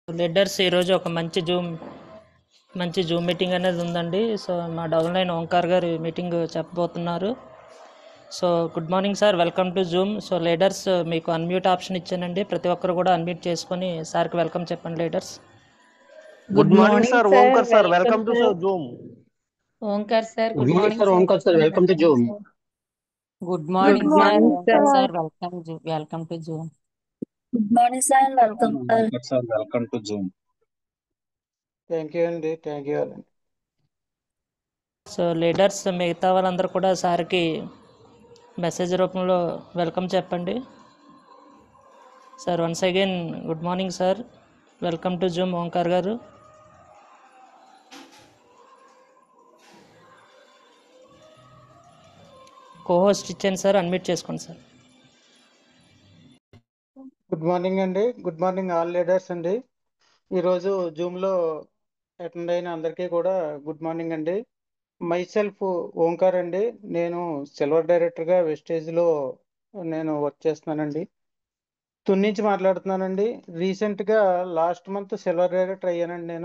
Leaders ఈరోజు ఒక మంచి జూమ్ మీటింగ్ అనేది ఉందండి. సో మా డౌన్లైన్ ఓంకార్ గారు మీటింగ్ చెప్పబోతున్నారు. So good morning sir, welcome to Zoom. So leaders మీకు అన్మ్యూట్ ఆప్షన్ ఇచ్చానండి, ప్రతి ఒక్కరు కూడా అన్మ్యూట్ చేసుకొని సార్కి వెల్కమ్ చెప్పండి leaders. Good Good morning, morning, sir. sir. Omkar, sir. Welcome, Welcome to sir. sir Zoom. Omkar, sir. Good Good morning, morning, sir. sir. Omkar, sir. Welcome to Zoom. Good Good morning, sir. morning, Omkar, sir. sir. Welcome to Zoom. Good morning, sir, and welcome, sir. Omkar, sir. Welcome to Zoom. Thank you, Andy. Thank you, Alan. So leaders మిగతా వాళ్ళందరూ కూడా సార్కి message రూపంలో welcome చెప్పండి. Sir once again good morning sir, welcome to Zoom Omkar గారు. Co-host ఇచ్చాను sir, unmute చేసుకోండి sir. Good morning అండి. గుడ్ మార్నింగ్ ఆల్ లీడర్స్ అండి. ఈరోజు జూమ్లో అటెండ్ అయిన అందరికీ కూడా గుడ్ మార్నింగ్ అండి. మైసెల్ఫ్ ఓంకార్ అండి. నేను సిల్వర్ డైరెక్టర్గా వెస్టేజ్లో నేను వర్క్ చేస్తున్నానండి. తుని నుంచి మాట్లాడుతున్నానండి. రీసెంట్గా లాస్ట్ మంత్ సిల్వర్ డైరెక్టర్ అయ్యానండి.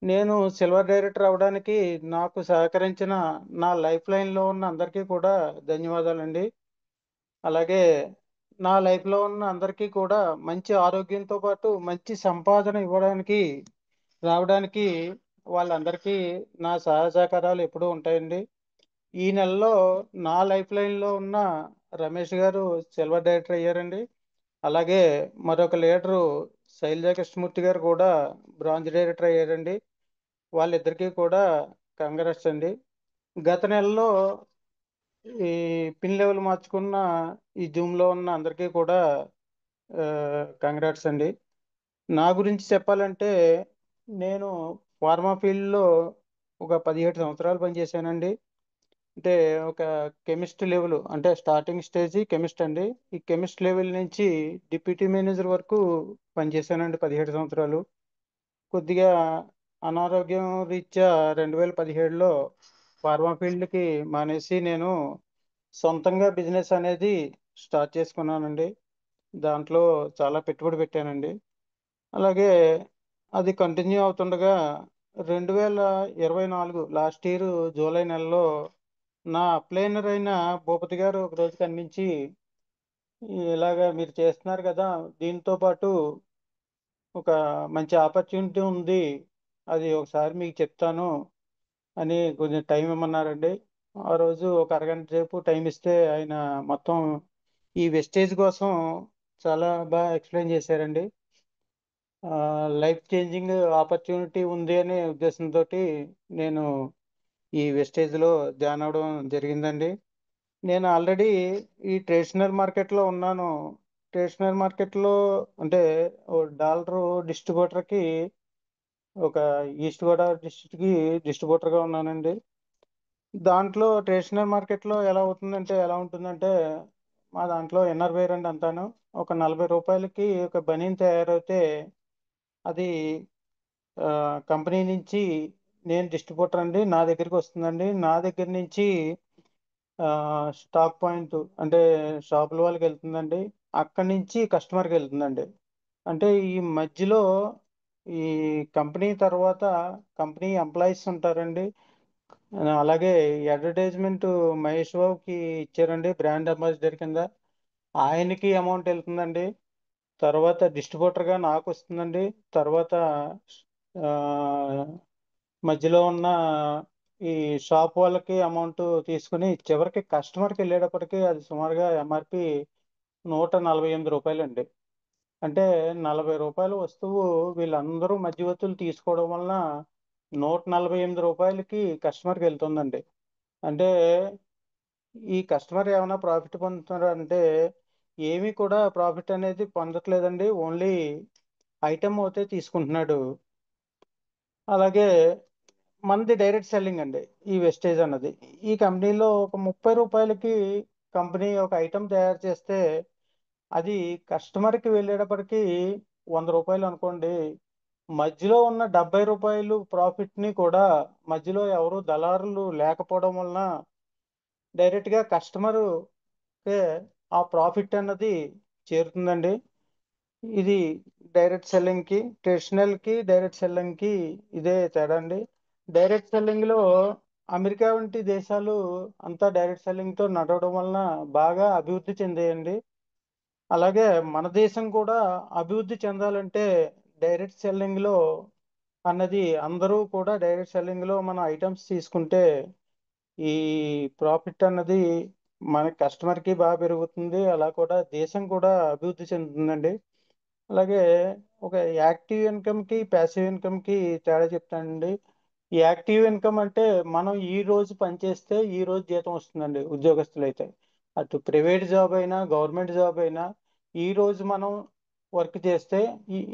నేను సిల్వర్ డైరెక్టర్ అవడానికి నాకు సహకరించిన నా లైఫ్ లైన్లో ఉన్న అందరికీ కూడా ధన్యవాదాలండి. అలాగే నా లైఫ్లో ఉన్న అందరికీ కూడా మంచి ఆరోగ్యంతో పాటు మంచి సంపాదన రావడానికి వాళ్ళందరికీ నా సహాయ సహకారాలు ఎప్పుడూ ఉంటాయండి. ఈ నెలలో నా లైఫ్ లైన్లో ఉన్న రమేష్ గారు సిల్వర్ డైరెక్టర్ అయ్యారండి. అలాగే మరొక లీడరు శైలజా కృష్ణమూర్తి గారు కూడా బ్రాంజ్ డైరెక్టర్ అయ్యారండి. వాళ్ళిద్దరికీ కూడా కంగ్రాట్స్ అండి. గత నెలలో ఈ పిన్ లెవెల్ మార్చుకున్న ఈ జూమ్లో ఉన్న అందరికీ కూడా కంగ్రాట్స్ అండి. నా గురించి చెప్పాలంటే నేను ఫార్మా ఫీల్డ్లో ఒక 17 సంవత్సరాలు పనిచేశానండి. అంటే ఒక కెమిస్ట్ లెవెల్, అంటే స్టార్టింగ్ స్టేజ్ కెమిస్ట్ అండి. ఈ కెమిస్ట్ లెవెల్ నుంచి డిప్యూటీ మేనేజర్ వరకు పనిచేశానండి 17 సంవత్సరాలు. కొద్దిగా అనారోగ్యం రీత్యా 2017లో ఫార్మా ఫీల్డ్కి మానేసి నేను సొంతంగా బిజినెస్ అనేది స్టార్ట్ చేసుకున్నానండి. దాంట్లో చాలా పెట్టుబడి పెట్టానండి. అలాగే అది కంటిన్యూ అవుతుండగా 2024 లాస్ట్ ఇయర్ జూలై నెలలో నా అప్లైనర్ అయిన భూపతి గారు ఒకరోజు కనిపించి, ఇలాగా మీరు చేస్తున్నారు కదా, దీంతో పాటు ఒక మంచి ఆపర్చునిటీ ఉంది, అది ఒకసారి మీకు చెప్తాను అని కొంచెం టైం ఇమ్మన్నారండి. ఆ రోజు ఒక అరగంట సేపు టైం ఇస్తే ఆయన మొత్తం ఈ వెస్టేజ్ కోసం చాలా బాగా ఎక్స్ప్లెయిన్ చేశారండి. లైఫ్ చేంజింగ్ ఆపర్చునిటీ ఉంది అనే ఉద్దేశంతో నేను ఈ వెస్టేజ్లో జాయిన్ అవ్వడం జరిగిందండి. నేను ఆల్రెడీ ఈ ట్రెడిషనల్ మార్కెట్లో ఉన్నాను. ట్రెడిషనల్ మార్కెట్లో అంటే డాలరు డిస్ట్రిబ్యూటర్కి, ఒక ఈస్ట్ గోదావరి డిస్ట్రిక్ట్కి డిస్ట్రిబ్యూటర్గా ఉన్నానండి. దాంట్లో ట్రెడిషనల్ మార్కెట్లో ఎలా ఉంటుందంటే మా దాంట్లో ఇన్నర్ వేర్ అండి అంతాను. ఒక 40 రూపాయలకి ఒక బనీన్ తయారైతే అది కంపెనీ నుంచి, నేను డిస్ట్రిబ్యూటర్ అండి, నా దగ్గరికి వస్తుందండి. నా దగ్గర నుంచి స్టాక్ పాయింట్ అంటే షాపుల వాళ్ళకి వెళ్తుందండి. అక్కడి నుంచి కస్టమర్కి వెళ్తుందండి. అంటే ఈ మధ్యలో ఈ కంపెనీ తర్వాత కంపెనీ ఎంప్లాయీస్ ఉంటారండి. అలాగే అడ్వర్టైజ్మెంట్ మహేష్ బాబుకి ఇచ్చారండి బ్రాండ్ అంబాసిడర్ కింద, ఆయనకి అమౌంట్ వెళ్తుందండి. తర్వాత డిస్ట్రిబ్యూటర్గా నాకు వస్తుందండి. తర్వాత మధ్యలో ఉన్న ఈ షాప్ వాళ్ళకి అమౌంట్ తీసుకుని చివరికి కస్టమర్కి వెళ్ళేటప్పటికి అది సుమారుగా ఎంఆర్పి 148 రూపాయలండి. అంటే 40 రూపాయల వస్తువు వీళ్ళందరూ మధ్యవర్తులు తీసుకోవడం వలన 148 రూపాయలకి కస్టమర్కి వెళ్తుందండి. అంటే ఈ కస్టమర్ ఏమైనా ప్రాఫిట్ పొందుతున్నారా అంటే ఏమీ కూడా ప్రాఫిట్ అనేది పొందట్లేదండి. ఓన్లీ ఐటమ్ అయితే తీసుకుంటున్నాడు. అలాగే మనది డైరెక్ట్ సెల్లింగ్ అండి ఈ వెస్టేజ్ అన్నది. ఈ కంపెనీలో ఒక 30 రూపాయలకి కంపెనీ ఒక ఐటమ్ తయారు చేస్తే అది కస్టమర్కి వెళ్ళేటప్పటికి 100 రూపాయలు అనుకోండి. మధ్యలో ఉన్న 70 రూపాయలు ప్రాఫిట్ని కూడా మధ్యలో ఎవరు దళారులు లేకపోవడం వలన డైరెక్ట్గా కస్టమర్కే ఆ ప్రాఫిట్ అన్నది చేరుతుందండి. ఇది డైరెక్ట్ సెల్లింగ్కి, ట్రెడిషనల్కి, డైరెక్ట్ సెల్లింగ్కి ఇదే తేడా అండి. డైరెక్ట్ సెల్లింగ్లో అమెరికా వంటి దేశాలు అంతా డైరెక్ట్ సెల్లింగ్తో నడవడం వలన బాగా అభివృద్ధి చెందాయండి. అలాగే మన దేశం కూడా అభివృద్ధి చెందాలంటే డైరెక్ట్ సెల్లింగ్లో అన్నది అందరూ కూడా డైరెక్ట్ సెల్లింగ్లో మన ఐటమ్స్ తీసుకుంటే ఈ ప్రాఫిట్ అన్నది మన కస్టమర్కి బాగా పెరుగుతుంది. అలా కూడా దేశం కూడా అభివృద్ధి చెందుతుందండి. అలాగే ఒక యాక్టివ్ ఇన్కమ్కి, ప్యాసివ్ ఇన్కమ్కి తేడా చెప్తానండి. ఈ యాక్టివ్ ఇన్కమ్ అంటే మనం ఈ రోజు పనిచేస్తే ఈ రోజు జీతం వస్తుందండి ఉద్యోగస్తులైతే. అటు ప్రైవేట్ జాబ్ అయినా గవర్నమెంట్ జాబ్ అయినా ఈ రోజు మనం వర్క్ చేస్తే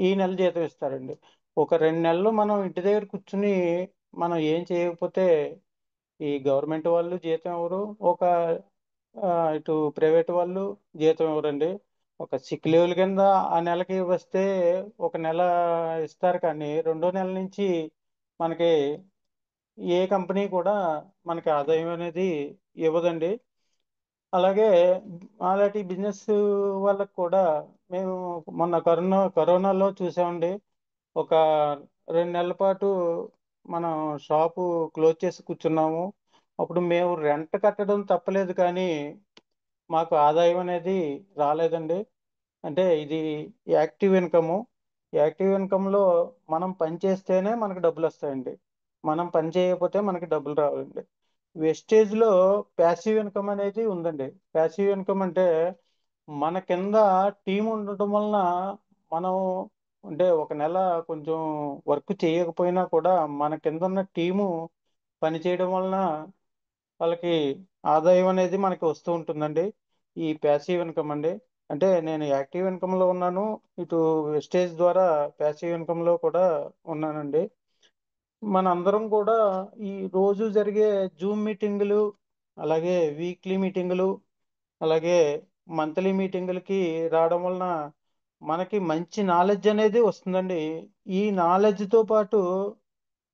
ఈ నెల జీతం ఇస్తారండి. ఒక 2 నెలలు మనం ఇంటి దగ్గర కూర్చుని మనం ఏం చేయకపోతే ఈ గవర్నమెంట్ వాళ్ళు జీతం ఇవ్వరు. ఒక ఇటు ప్రైవేట్ వాళ్ళు జీతం ఇవ్వరండి. ఒక సిక్ లీవ్ల కింద ఆ నెలకి వస్తే ఒక నెల ఇస్తారు, కానీ రెండో నెల నుంచి మనకి ఏ కంపెనీ కూడా మనకి ఆదాయం అనేది ఇవ్వదండి. అలాగే అలాంటి బిజినెస్ వాళ్ళకు కూడా మేము మొన్న కరోనాలో చూసామండి. ఒక 2 నెలల పాటు మనం షాపు క్లోజ్ చేసి కూర్చున్నాము. అప్పుడు మేము రెంట్ కట్టడం తప్పలేదు, కానీ మాకు ఆదాయం అనేది రాలేదండి. అంటే ఇది యాక్టివ్ ఇన్కము. యాక్టివ్ ఇన్కంలో మనం పని చేస్తేనే మనకు డబ్బులు వస్తాయండి. మనం పని చేయకపోతే మనకి డబ్బులు రావండి. వెస్టేజ్లో ప్యాసివ్ ఇన్కమ్ అనేది ఉందండి. ప్యాసివ్ ఇన్కమ్ అంటే మన కింద టీం ఉండటం వలన మనం అంటే ఒక నెల కొంచెం వర్క్ చేయకపోయినా కూడా మన కింద ఉన్న టీము పని చేయడం వలన వాళ్ళకి ఆదాయం అనేది మనకి వస్తూ ఉంటుందండి. ఈ ప్యాసివ్ ఇన్కమ్ అండి. అంటే నేను యాక్టివ్ ఇన్కమ్లో ఉన్నాను, ఇటు వెస్టేజ్ ద్వారా ప్యాసివ్ ఇన్కమ్లో కూడా ఉన్నానండి. మనందరం కూడా ఈ రోజు జరిగే జూమ్ మీటింగులు, అలాగే వీక్లీ మీటింగులు, అలాగే మంత్లీ మీటింగులకి రావడం వలన మనకి మంచి నాలెడ్జ్ అనేది వస్తుందండి. ఈ నాలెడ్జ్తో పాటు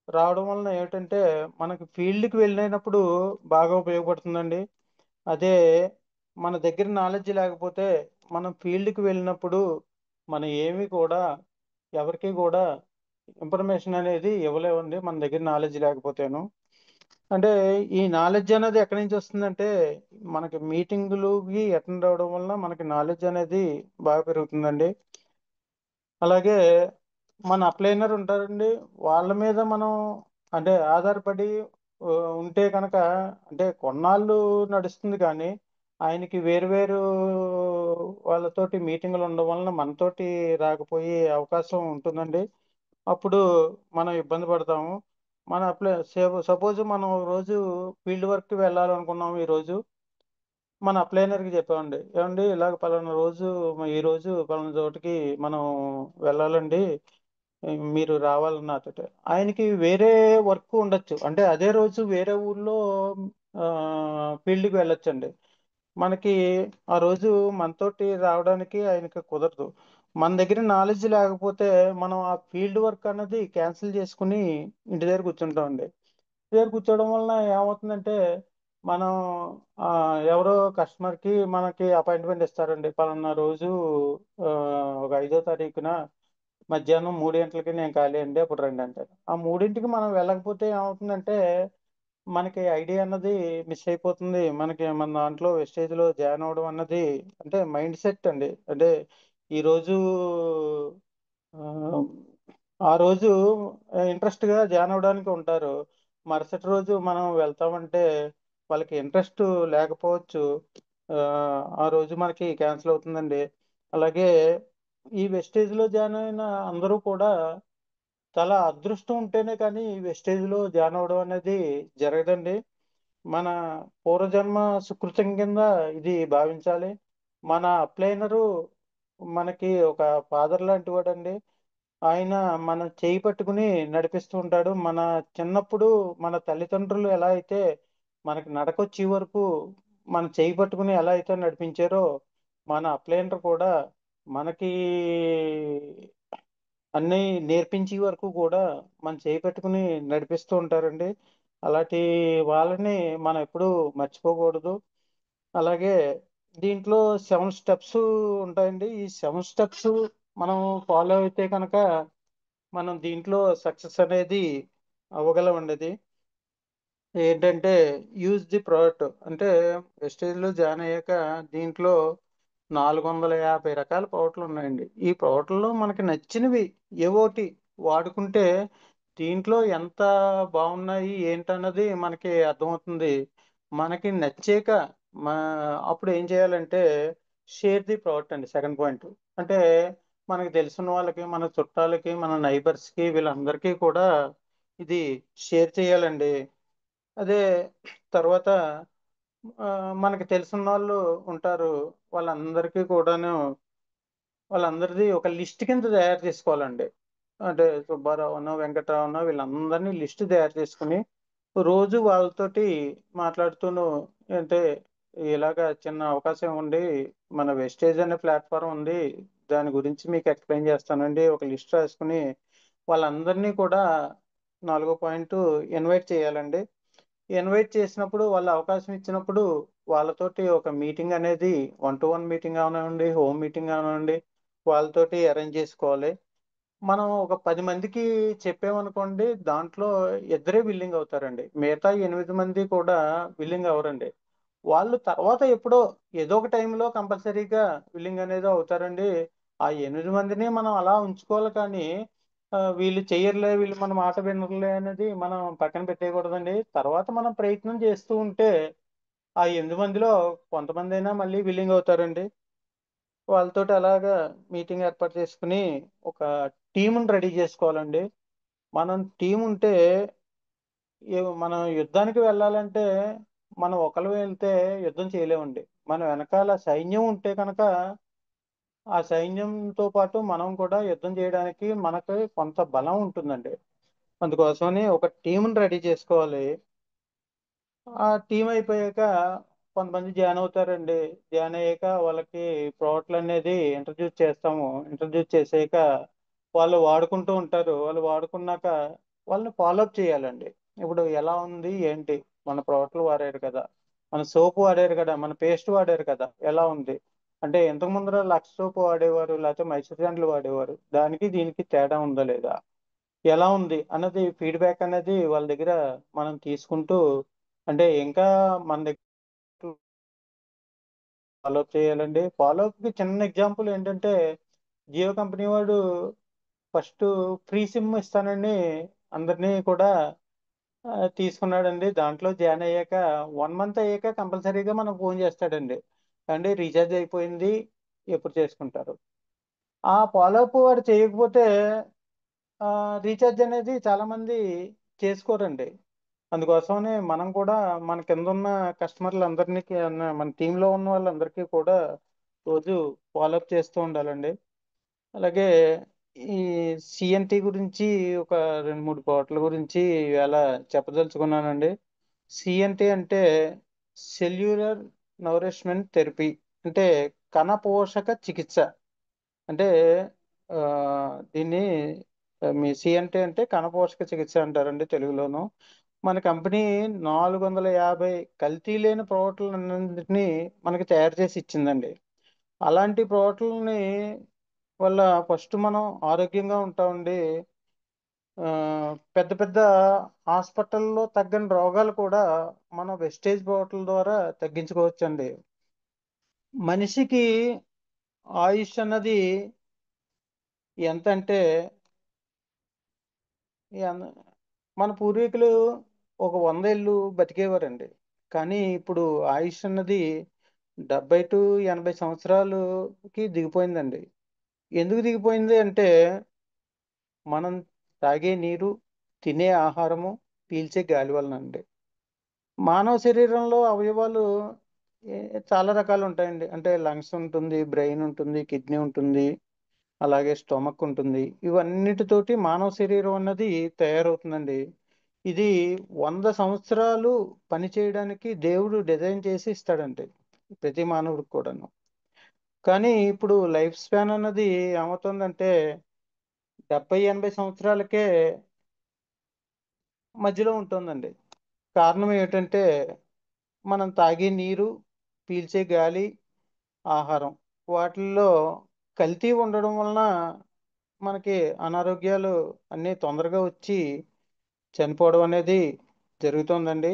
రావడం వలన ఏమిటంటే మనకి ఫీల్డ్కి వెళ్ళినప్పుడు బాగా ఉపయోగపడుతుందండి. అదే మన దగ్గర నాలెడ్జ్ లేకపోతే మనం ఫీల్డ్కి వెళ్ళినప్పుడు మనం ఏమీ కూడా ఎవరికి కూడా ఇన్ఫర్మేషన్ అనేది ఇవ్వలేమండి, మన దగ్గర నాలెడ్జ్ లేకపోతేను. అంటే ఈ నాలెడ్జ్ అనేది ఎక్కడి నుంచి వస్తుందంటే మనకి మీటింగులకి అటెండ్ అవ్వడం వలన మనకి నాలెడ్జ్ అనేది బాగా పెరుగుతుందండి. అలాగే మన అప్లైనర్ ఉంటారండి, వాళ్ళ మీద మనం అంటే ఆధారపడి ఉంటే కనుక అంటే కొన్నాళ్ళు నడుస్తుంది, కానీ ఆయనకి వేరు వేరు వాళ్ళతోటి మీటింగులు ఉండడం వలన మనతోటి రాకపోయే అవకాశం ఉంటుందండి. అప్పుడు మనం ఇబ్బంది పడతాము. మన సపోజ్ మనం ఒక రోజు ఫీల్డ్ వర్క్ వెళ్ళాలనుకున్నాము. ఈరోజు మన అప్లైనర్కి చెప్పామండి, ఏమండి ఇలాగ పలానా రోజు ఈ రోజు పలానా చోటికి మనం వెళ్ళాలండి, మీరు రావాలని నాతోటి. ఆయనకి వేరే వర్క్ ఉండొచ్చు, అంటే అదే రోజు వేరే ఊర్లో ఫీల్డ్కి వెళ్ళొచ్చండి. మనకి ఆ రోజు మనతోటి రావడానికి ఆయనకి కుదరదు. మన దగ్గర నాలెడ్జ్ లేకపోతే మనం ఆ ఫీల్డ్ వర్క్ అన్నది క్యాన్సిల్ చేసుకుని ఇంటి దగ్గర కూర్చుంటామండి. ఇంటి దగ్గర కూర్చోవడం వలన ఏమవుతుందంటే మనం ఎవరో కస్టమర్కి మనకి అపాయింట్మెంట్ ఇస్తారండి, పలానా రోజు ఒక 5వ తారీఖున మధ్యాహ్నం 3 గంటలకి నేను ఖాళీ అండి, అప్పుడు రండి అంటారు. ఆ 3ంటికి మనం వెళ్ళకపోతే ఏమవుతుందంటే మనకి ఐడియా అన్నది మిస్ అయిపోతుంది. మనకి మన దాంట్లో వెస్టేజ్లో జాయిన్ అవ్వడం అన్నది అంటే మైండ్ సెట్ అండి. అంటే ఈరోజు ఆ రోజు ఇంట్రెస్ట్గా జాయిన్ అవ్వడానికి ఉంటారు. మరుసటి రోజు మనం వెళ్తామంటే వాళ్ళకి ఇంట్రెస్ట్ లేకపోవచ్చు. ఆ రోజు మనకి క్యాన్సిల్ అవుతుందండి. అలాగే ఈ వెస్టేజ్లో జాయిన్ అయిన అందరూ కూడా చాలా అదృష్టం ఉంటేనే కానీ ఈ వెస్టేజ్లో జాయిన్ అవ్వడం అనేది జరగదండి. మన పూర్వజన్మ సుకృతం కింద ఇది భావించాలి. మన అప్లైనరు మనకి ఒక ఫాదర్ లాంటి వాడండి. ఆయన మన చేయి పట్టుకుని నడిపిస్తూ ఉంటాడు. మన చిన్నప్పుడు మన తల్లిదండ్రులు ఎలా అయితే మనకి నడకొచ్చే వరకు మన చేయి పట్టుకుని ఎలా అయితే నడిపించారో, మన అప్లైనర్ కూడా మనకి అన్నీ నేర్పించే వరకు కూడా మన చేయి పట్టుకుని నడిపిస్తూ ఉంటారండి. అలాంటి వాళ్ళని మనం ఎప్పుడూ మర్చిపోకూడదు. అలాగే దీంట్లో 7 స్టెప్స్ ఉంటాయండి. ఈ 7 స్టెప్స్ మనం ఫాలో అయితే కనుక మనం దీంట్లో సక్సెస్ అనేది అవ్వగలమండి. అది ఏంటంటే యూజ్ ది ప్రోడక్ట్ అంటే వెస్టేజ్లో జాయిన్ అయ్యాక దీంట్లో 450 రకాల పౌడర్లు ఉన్నాయండి. ఈ పౌడర్లో మనకి నచ్చినవి ఏవోటి వాడుకుంటే దీంట్లో ఎంత బాగున్నాయి ఏంటన్నది మనకి అర్థమవుతుంది. మనకి నచ్చాక మా అప్పుడు ఏం చేయాలంటే షేర్ ది ప్రోడక్ట్ అండి. సెకండ్ పాయింట్ అంటే మనకి తెలిసిన వాళ్ళకి, మన చుట్టాలకి, మన నైబర్స్కి వీళ్ళందరికీ కూడా ఇది షేర్ చేయాలండి. అదే తర్వాత మనకి తెలిసిన వాళ్ళు ఉంటారు. వాళ్ళందరికీ కూడాను వాళ్ళందరిది ఒక లిస్ట్ కింద తయారు చేసుకోవాలండి. అంటే సుబ్బారావునో, వెంకట్రావునో వీళ్ళందరినీ లిస్ట్ తయారు చేసుకుని రోజు వాళ్ళతోటి మాట్లాడుతూను అంటే ఇలాగ చిన్న అవకాశం ఉంది. మన వెస్టేజ్ అనే ప్లాట్ఫామ్ ఉంది. దాని గురించి మీకు ఎక్స్ప్లెయిన్ చేస్తానండి. ఒక లిస్ట్ రాసుకుని వాళ్ళందరినీ కూడా నాలుగో పాయింట్ ఇన్వైట్ చేయాలండి. ఇన్వైట్ చేసినప్పుడు వాళ్ళు అవకాశం ఇచ్చినప్పుడు వాళ్ళతోటి ఒక మీటింగ్ అనేది 1-to-1 మీటింగ్ అవనివ్వండి, హోమ్ మీటింగ్ అవనివ్వండి వాళ్ళతోటి అరేంజ్ చేసుకోవాలి. మనం ఒక 10 మందికి చెప్పామనుకోండి దాంట్లో ఇద్దరే విల్లింగ్ అవుతారండి. మిగతా 8 మంది కూడా విల్లింగ్ అవ్వరండి. వాళ్ళు తర్వాత ఎప్పుడో ఏదో ఒక టైంలో కంపల్సరీగా విల్లింగ్ అనేది అవుతారండి. ఆ 8 మందిని మనం అలా ఉంచుకోవాలి కానీ వీళ్ళు చెయ్యరులే, వీళ్ళు మన మాట వినరులే అనేది మనం పక్కన పెట్టేయకూడదండి. తర్వాత మనం ప్రయత్నం చేస్తూ ఉంటే ఆ 8 మందిలో కొంతమందైనా మళ్ళీ విల్లింగ్ అవుతారండి. వాళ్ళతోటి అలాగా మీటింగ్ ఏర్పాటు చేసుకుని ఒక టీముని రెడీ చేసుకోవాలండి. మనం టీం ఉంటే మనం యుద్ధానికి వెళ్ళాలంటే మనం ఒకళ్ళు వెళ్తే యుద్ధం చేయలేమండి. మన వెనకాల సైన్యం ఉంటే కనుక ఆ సైన్యంతో పాటు మనం కూడా యుద్ధం చేయడానికి మనకి కొంత బలం ఉంటుందండి. అందుకోసమని ఒక టీంని రెడీ చేసుకోవాలి. ఆ టీం అయిపోయాక కొంతమంది జాయిన్ అవుతారండి. జాయిన్ అయ్యాక వాళ్ళకి ప్రోడక్ట్లు అనేది ఇంట్రడ్యూస్ చేస్తాము. ఇంట్రడ్యూస్ చేసాక వాళ్ళు వాడుకుంటూ ఉంటారు. వాళ్ళు వాడుకున్నాక వాళ్ళని ఫాలోఅప్ చేయాలండి. ఇప్పుడు ఎలా ఉంది ఏంటి? మన ప్రోడక్ట్లు వాడారు కదా! మన సోప్ వాడారు కదా! మన పేస్ట్ వాడారు కదా! ఎలా ఉంది? అంటే ఇంతకు ముందర లక్స్ సోప్ వాడేవారు, లేకపోతే మైసూర్ శాండిల్ వాడేవారు. దానికి దీనికి తేడా ఉందా లేదా? ఎలా ఉంది అన్నది ఫీడ్‌బ్యాక్ అనేది వాళ్ళ దగ్గర మనం తీసుకుంటూ అంటే ఇంకా మన దగ్గర ఫాలోఅప్ చేయాలండి. ఫాలోఅప్‌కి చిన్న ఎగ్జాంపుల్ ఏంటంటే జియో కంపెనీ వాడు ఫస్ట్ ఫ్రీ సిమ్ ఇస్తానని అందరినీ కూడా తీసుకున్నాడండి. దాంట్లో జాయిన్ అయ్యాక 1 మంత్ అయ్యాక కంపల్సరీగా మనకు ఫోన్ చేస్తాడండి. ఏవండీ రీచార్జ్ అయిపోయింది. ఎప్పుడు చేసుకుంటారు? ఆ ఫాలోఅప్ వాడు చేయకపోతే రీచార్జ్ అనేది చాలామంది చేసుకోరండి. అందుకోసమని మనం కూడా మన కిందున్న కస్టమర్లందరినీ మన టీంలో ఉన్న వాళ్ళందరికీ కూడా రోజు ఫాలోఅప్ చేస్తూ ఉండాలండి. అలాగే ఈ సీఎన్‌టీ గురించి ఒక 2, 3 పాయింట్ల గురించి ఇవాళ చెప్పదలుచుకున్నానండి. సీఎన్‌టీ అంటే సెల్యులర్ నౌరిష్మెంట్ థెరపీ అంటే కణ పోషక చికిత్స. అంటే దీన్ని మీ సీఎన్‌టీ అంటే కణ పోషక చికిత్స అంటారండి తెలుగులోను. మన కంపెనీ 450 కల్తీ లేని ప్రోడక్ట్‌లన్నిటిని మనకి తయారు చేసి ఇచ్చిందండి. అలాంటి ప్రోడక్ట్‌లని వల్ల ఫస్ట్ మనం ఆరోగ్యంగా ఉంటామండి. పెద్ద పెద్ద హాస్పిటల్‌లో తగ్గని రోగాలు కూడా మనం వెస్టేజ్ ప్రోడక్ట్‌ల ద్వారా తగ్గించుకోవచ్చండి. మనిషికి ఆయుష్ అన్నది ఎంతంటే ఎన్ మన పూర్వీకులు ఒక 100 ఏళ్ళు బతికేవారండి. కానీ ఇప్పుడు ఆయుష్ అన్నది 70-80 సంవత్సరాలుకి దిగిపోయిందండి. ఎందుకు దిగిపోయింది అంటే మనం తాగే నీరు, తినే ఆహారము, పీల్చే గాలి వలనండి. మానవ శరీరంలో అవయవాలు ఎ చాలా రకాలు ఉంటాయండి. అంటే లంగ్స్ ఉంటుంది, బ్రెయిన్ ఉంటుంది, కిడ్నీ ఉంటుంది, అలాగే స్టొమక్ ఉంటుంది. ఇవన్నిటితోటి మానవ శరీరం అన్నది తయారవుతుందండి. ఇది 100 సంవత్సరాలు పనిచేయడానికి దేవుడు డిజైన్ చేసి ఇస్తాడండి. ప్రతి మానవుడికి కూడాను. కానీ ఇప్పుడు లైఫ్ స్పాన్ అన్నది ఏమవుతుందంటే 70-80 సంవత్సరాలకే మధ్యలో ఉంటుందండి. కారణం ఏమిటంటే మనం తాగే నీరు, పీల్చే గాలి, ఆహారం వాటిల్లో కల్తీ ఉండడం వలన మనకి అనారోగ్యాలు అన్నీ తొందరగా వచ్చి చనిపోవడం అనేది జరుగుతుందండి.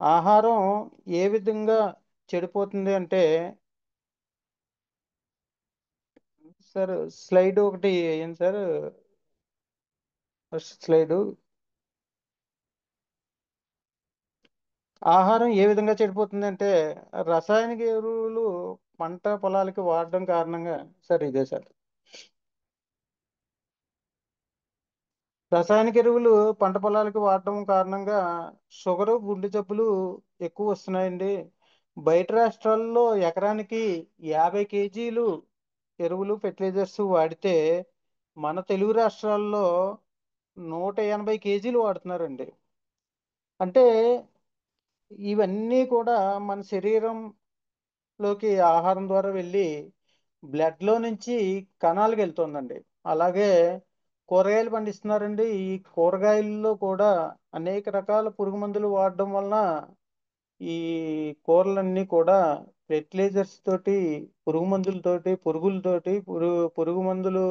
ఆహారం ఏ విధంగా చెడిపోతుంది అంటే, సార్ స్లైడ్ ఒకటి ఏంటి సార్, ఫస్ట్ స్లైడు. ఆహారం ఏ విధంగా చెడిపోతుందంటే, రసాయనిక ఎరువులు పంట పొలాలకి వాడడం కారణంగా, సార్ ఇదే సార్, రసాయనిక ఎరువులు పంట పొలాలకి వాడడం కారణంగా షుగరు, గుండె జబ్బులు ఎక్కువ వస్తున్నాయండి. బయట రాష్ట్రాల్లో ఎకరానికి 50 కేజీలు ఎరువులు ఫెర్టిలైజర్స్ వాడితే మన తెలుగు రాష్ట్రాల్లో 180 కేజీలు వాడుతున్నారండి. అంటే ఇవన్నీ కూడా మన శరీరంలోకి ఆహారం ద్వారా వెళ్ళి బ్లడ్లో నుంచి కణాలకు వెళ్తుందండి. అలాగే కూరగాయలు పండిస్తున్నారండి. ఈ కూరగాయల్లో కూడా అనేక రకాల పురుగు మందులు వాడడం వలన ఈ కూరలన్నీ కూడా ఫెర్టిలైజర్స్ తోటి, పురుగు మందులతోటి, పురుగు మందులు,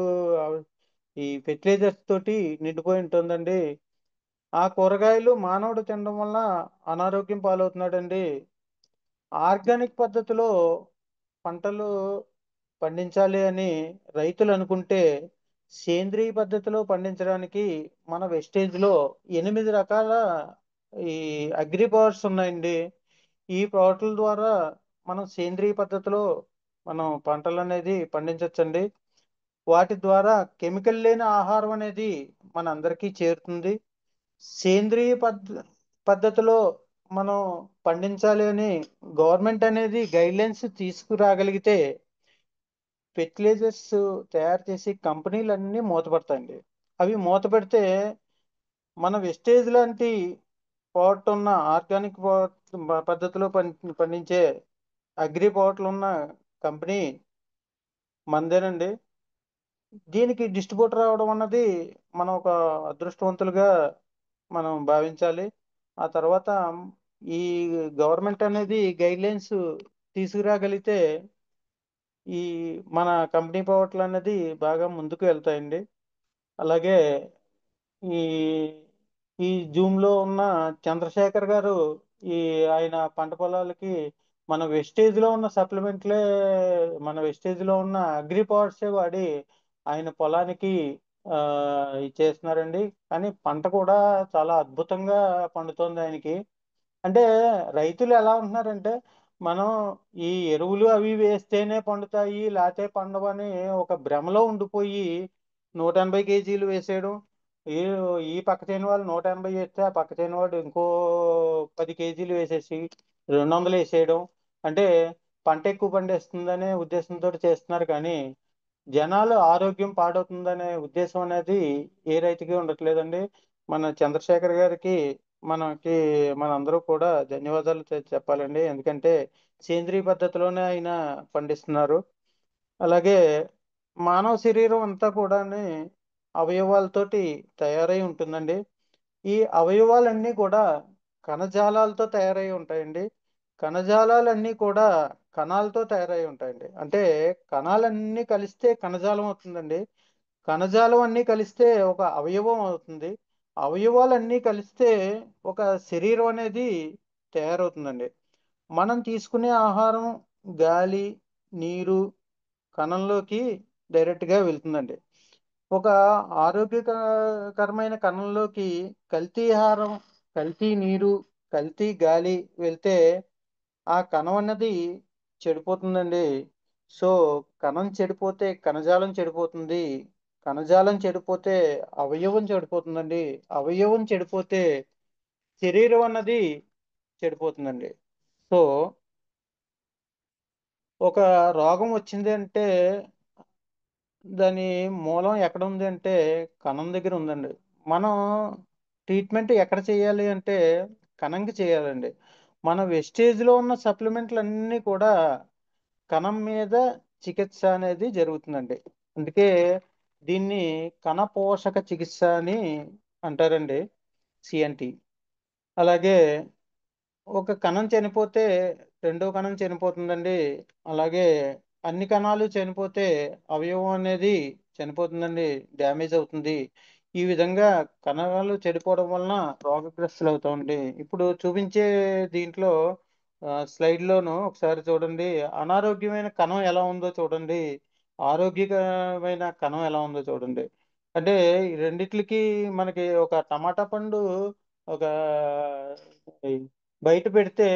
ఈ ఫెర్టిలైజర్స్ తోటి నిండిపోయి ఉంటుందండి. ఆ కూరగాయలు మానవుడు తినడం వల్ల అనారోగ్యం పాలవుతున్నాడండి. ఆర్గానిక్ పద్ధతిలో పంటలు పండించాలి అని రైతులు అనుకుంటే, సేంద్రియ పద్ధతిలో పండించడానికి మన వెస్టేజ్లో 8 రకాల ఈ అగ్రి పవర్స్ ఉన్నాయండి. ఈ పవర్ల ద్వారా మనం సేంద్రియ పద్ధతిలో మనం పంటలు అనేది పండించవచ్చండి. వాటి ద్వారా కెమికల్ లేని ఆహారం అనేది మనందరికీ చేరుతుంది. సేంద్రియ పద్ధతిలో మనం పండించాలి అని గవర్నమెంట్ అనేది గైడ్లైన్స్ తీసుకురాగలిగితే ఫెర్టిలైజర్స్ తయారు చేసి కంపెనీలన్నీ మూతపడతాయండి. అవి మూతపెడితే మన వెస్టేజ్ లాంటి పవర్ట్ ఉన్న ఆర్గానిక్ పద్ధతిలో పండించే అగ్రి పవర్ట్లు ఉన్న కంపెనీ మనదేనండి. దీనికి డిస్ట్రిబ్యూటర్ రావడం అన్నది మనం ఒక అదృష్టవంతులుగా మనం భావించాలి. ఆ తర్వాత ఈ గవర్నమెంట్ అనేది గైడ్లైన్స్ తీసుకురాగలిగితే ఈ మన కంపెనీ పవర్ట్లు అనేది బాగా ముందుకు వెళ్తాయండి. అలాగే ఈ ఈ జూమ్లో ఉన్న చంద్రశేఖర్ గారు ఈ ఆయన పంట పొలాలకి మన వెస్టేజ్లో ఉన్న సప్లిమెంట్లే, మన వెస్టేజ్లో ఉన్న అగ్రి పవర్సే వాడి ఆయన పొలానికి ఇది చేస్తున్నారండి. కానీ పంట కూడా చాలా అద్భుతంగా పండుతోంది ఆయనకి. అంటే రైతులు ఎలా ఉంటున్నారంటే, మనం ఈ ఎరువులు అవి వేస్తేనే పండుతాయి, లేతే పండవని ఒక భ్రమలో ఉండిపోయి 180 కేజీలు వేసేయడం. ఈ ఈ పక్క చేయని వాళ్ళు 180 వేస్తే ఆ పక్క చేయని వాడు ఇంకో 10 కేజీలు వేసేసి 200 వేసేయడం. అంటే పంట ఎక్కువ పండేస్తుందనే ఉద్దేశంతో చేస్తున్నారు. కానీ జనాలు ఆరోగ్యం పాడవుతుందనే ఉద్దేశం అనేది ఏ రైతుకి ఉండట్లేదండి. మన చంద్రశేఖర్ గారికి మనకి మనందరూ కూడా ధన్యవాదాలు చెప్పాలండి. ఎందుకంటే సేంద్రియ పద్ధతిలోనే ఆయన పండిస్తున్నారు. అలాగే మానవ శరీరం అంతా కూడా అవయవాలతోటి తయారై ఉంటుందండి. ఈ అవయవాలన్నీ కూడా కణజాలాలతో తయారై ఉంటాయండి. కణజాలాలన్నీ కూడా కణాలతో తయారై ఉంటాయండి. అంటే కణాలన్నీ కలిస్తే కణజాలం అవుతుందండి. కణజాలం అన్నీ కలిస్తే ఒక అవయవం అవుతుంది. అవయవాలన్నీ కలిస్తే ఒక శరీరం అనేది తయారవుతుందండి. మనం తీసుకునే ఆహారం, గాలి, నీరు కణంలోకి డైరెక్ట్గా వెళ్తుందండి. ఒక ఆరోగ్యకరమైన కణంలోకి కల్తీ ఆహారం, కల్తీ నీరు, కల్తీ గాలి వెళ్తే ఆ కణం అన్నది చెడిపోతుందండి. సో కణం చెడిపోతే కణజాలం చెడిపోతుంది. కణజాలం చెడిపోతే అవయవం చెడిపోతుందండి. అవయవం చెడిపోతే శరీరం అన్నది చెడిపోతుందండి. సో ఒక రోగం వచ్చింది అంటే దాని మూలం ఎక్కడ ఉంది అంటే కణం దగ్గర ఉందండి. మనం ట్రీట్మెంట్ ఎక్కడ చేయాలి అంటే కణంకి చేయాలండి. మన వెస్టేజ్లో ఉన్న సప్లిమెంట్లు అన్నీ కూడా కణం మీద చికిత్స అనేది జరుగుతుందండి. అందుకే దీన్ని కణ పోషక చికిత్స అని అంటారండి, సిఎన్టి. అలాగే ఒక కణం చనిపోతే రెండో కణం చనిపోతుందండి. అలాగే అన్ని కణాలు చనిపోతే అవయవం అనేది చనిపోతుందండి, డ్యామేజ్ అవుతుంది. ఈ విధంగా కణాలు చెడిపోవడం వలన రోగగ్రస్తులు అవుతామండి. ఇప్పుడు చూపించే దీంట్లో స్లైడ్లోను ఒకసారి చూడండి, అనారోగ్యమైన కణం ఎలా ఉందో చూడండి, ఆరోగ్యకరమైన కణం ఎలా ఉందో చూడండి. అంటే ఈ రెండిట్లకి మనకి ఒక టమాటా పండు ఒక ఈ బయట పెడితే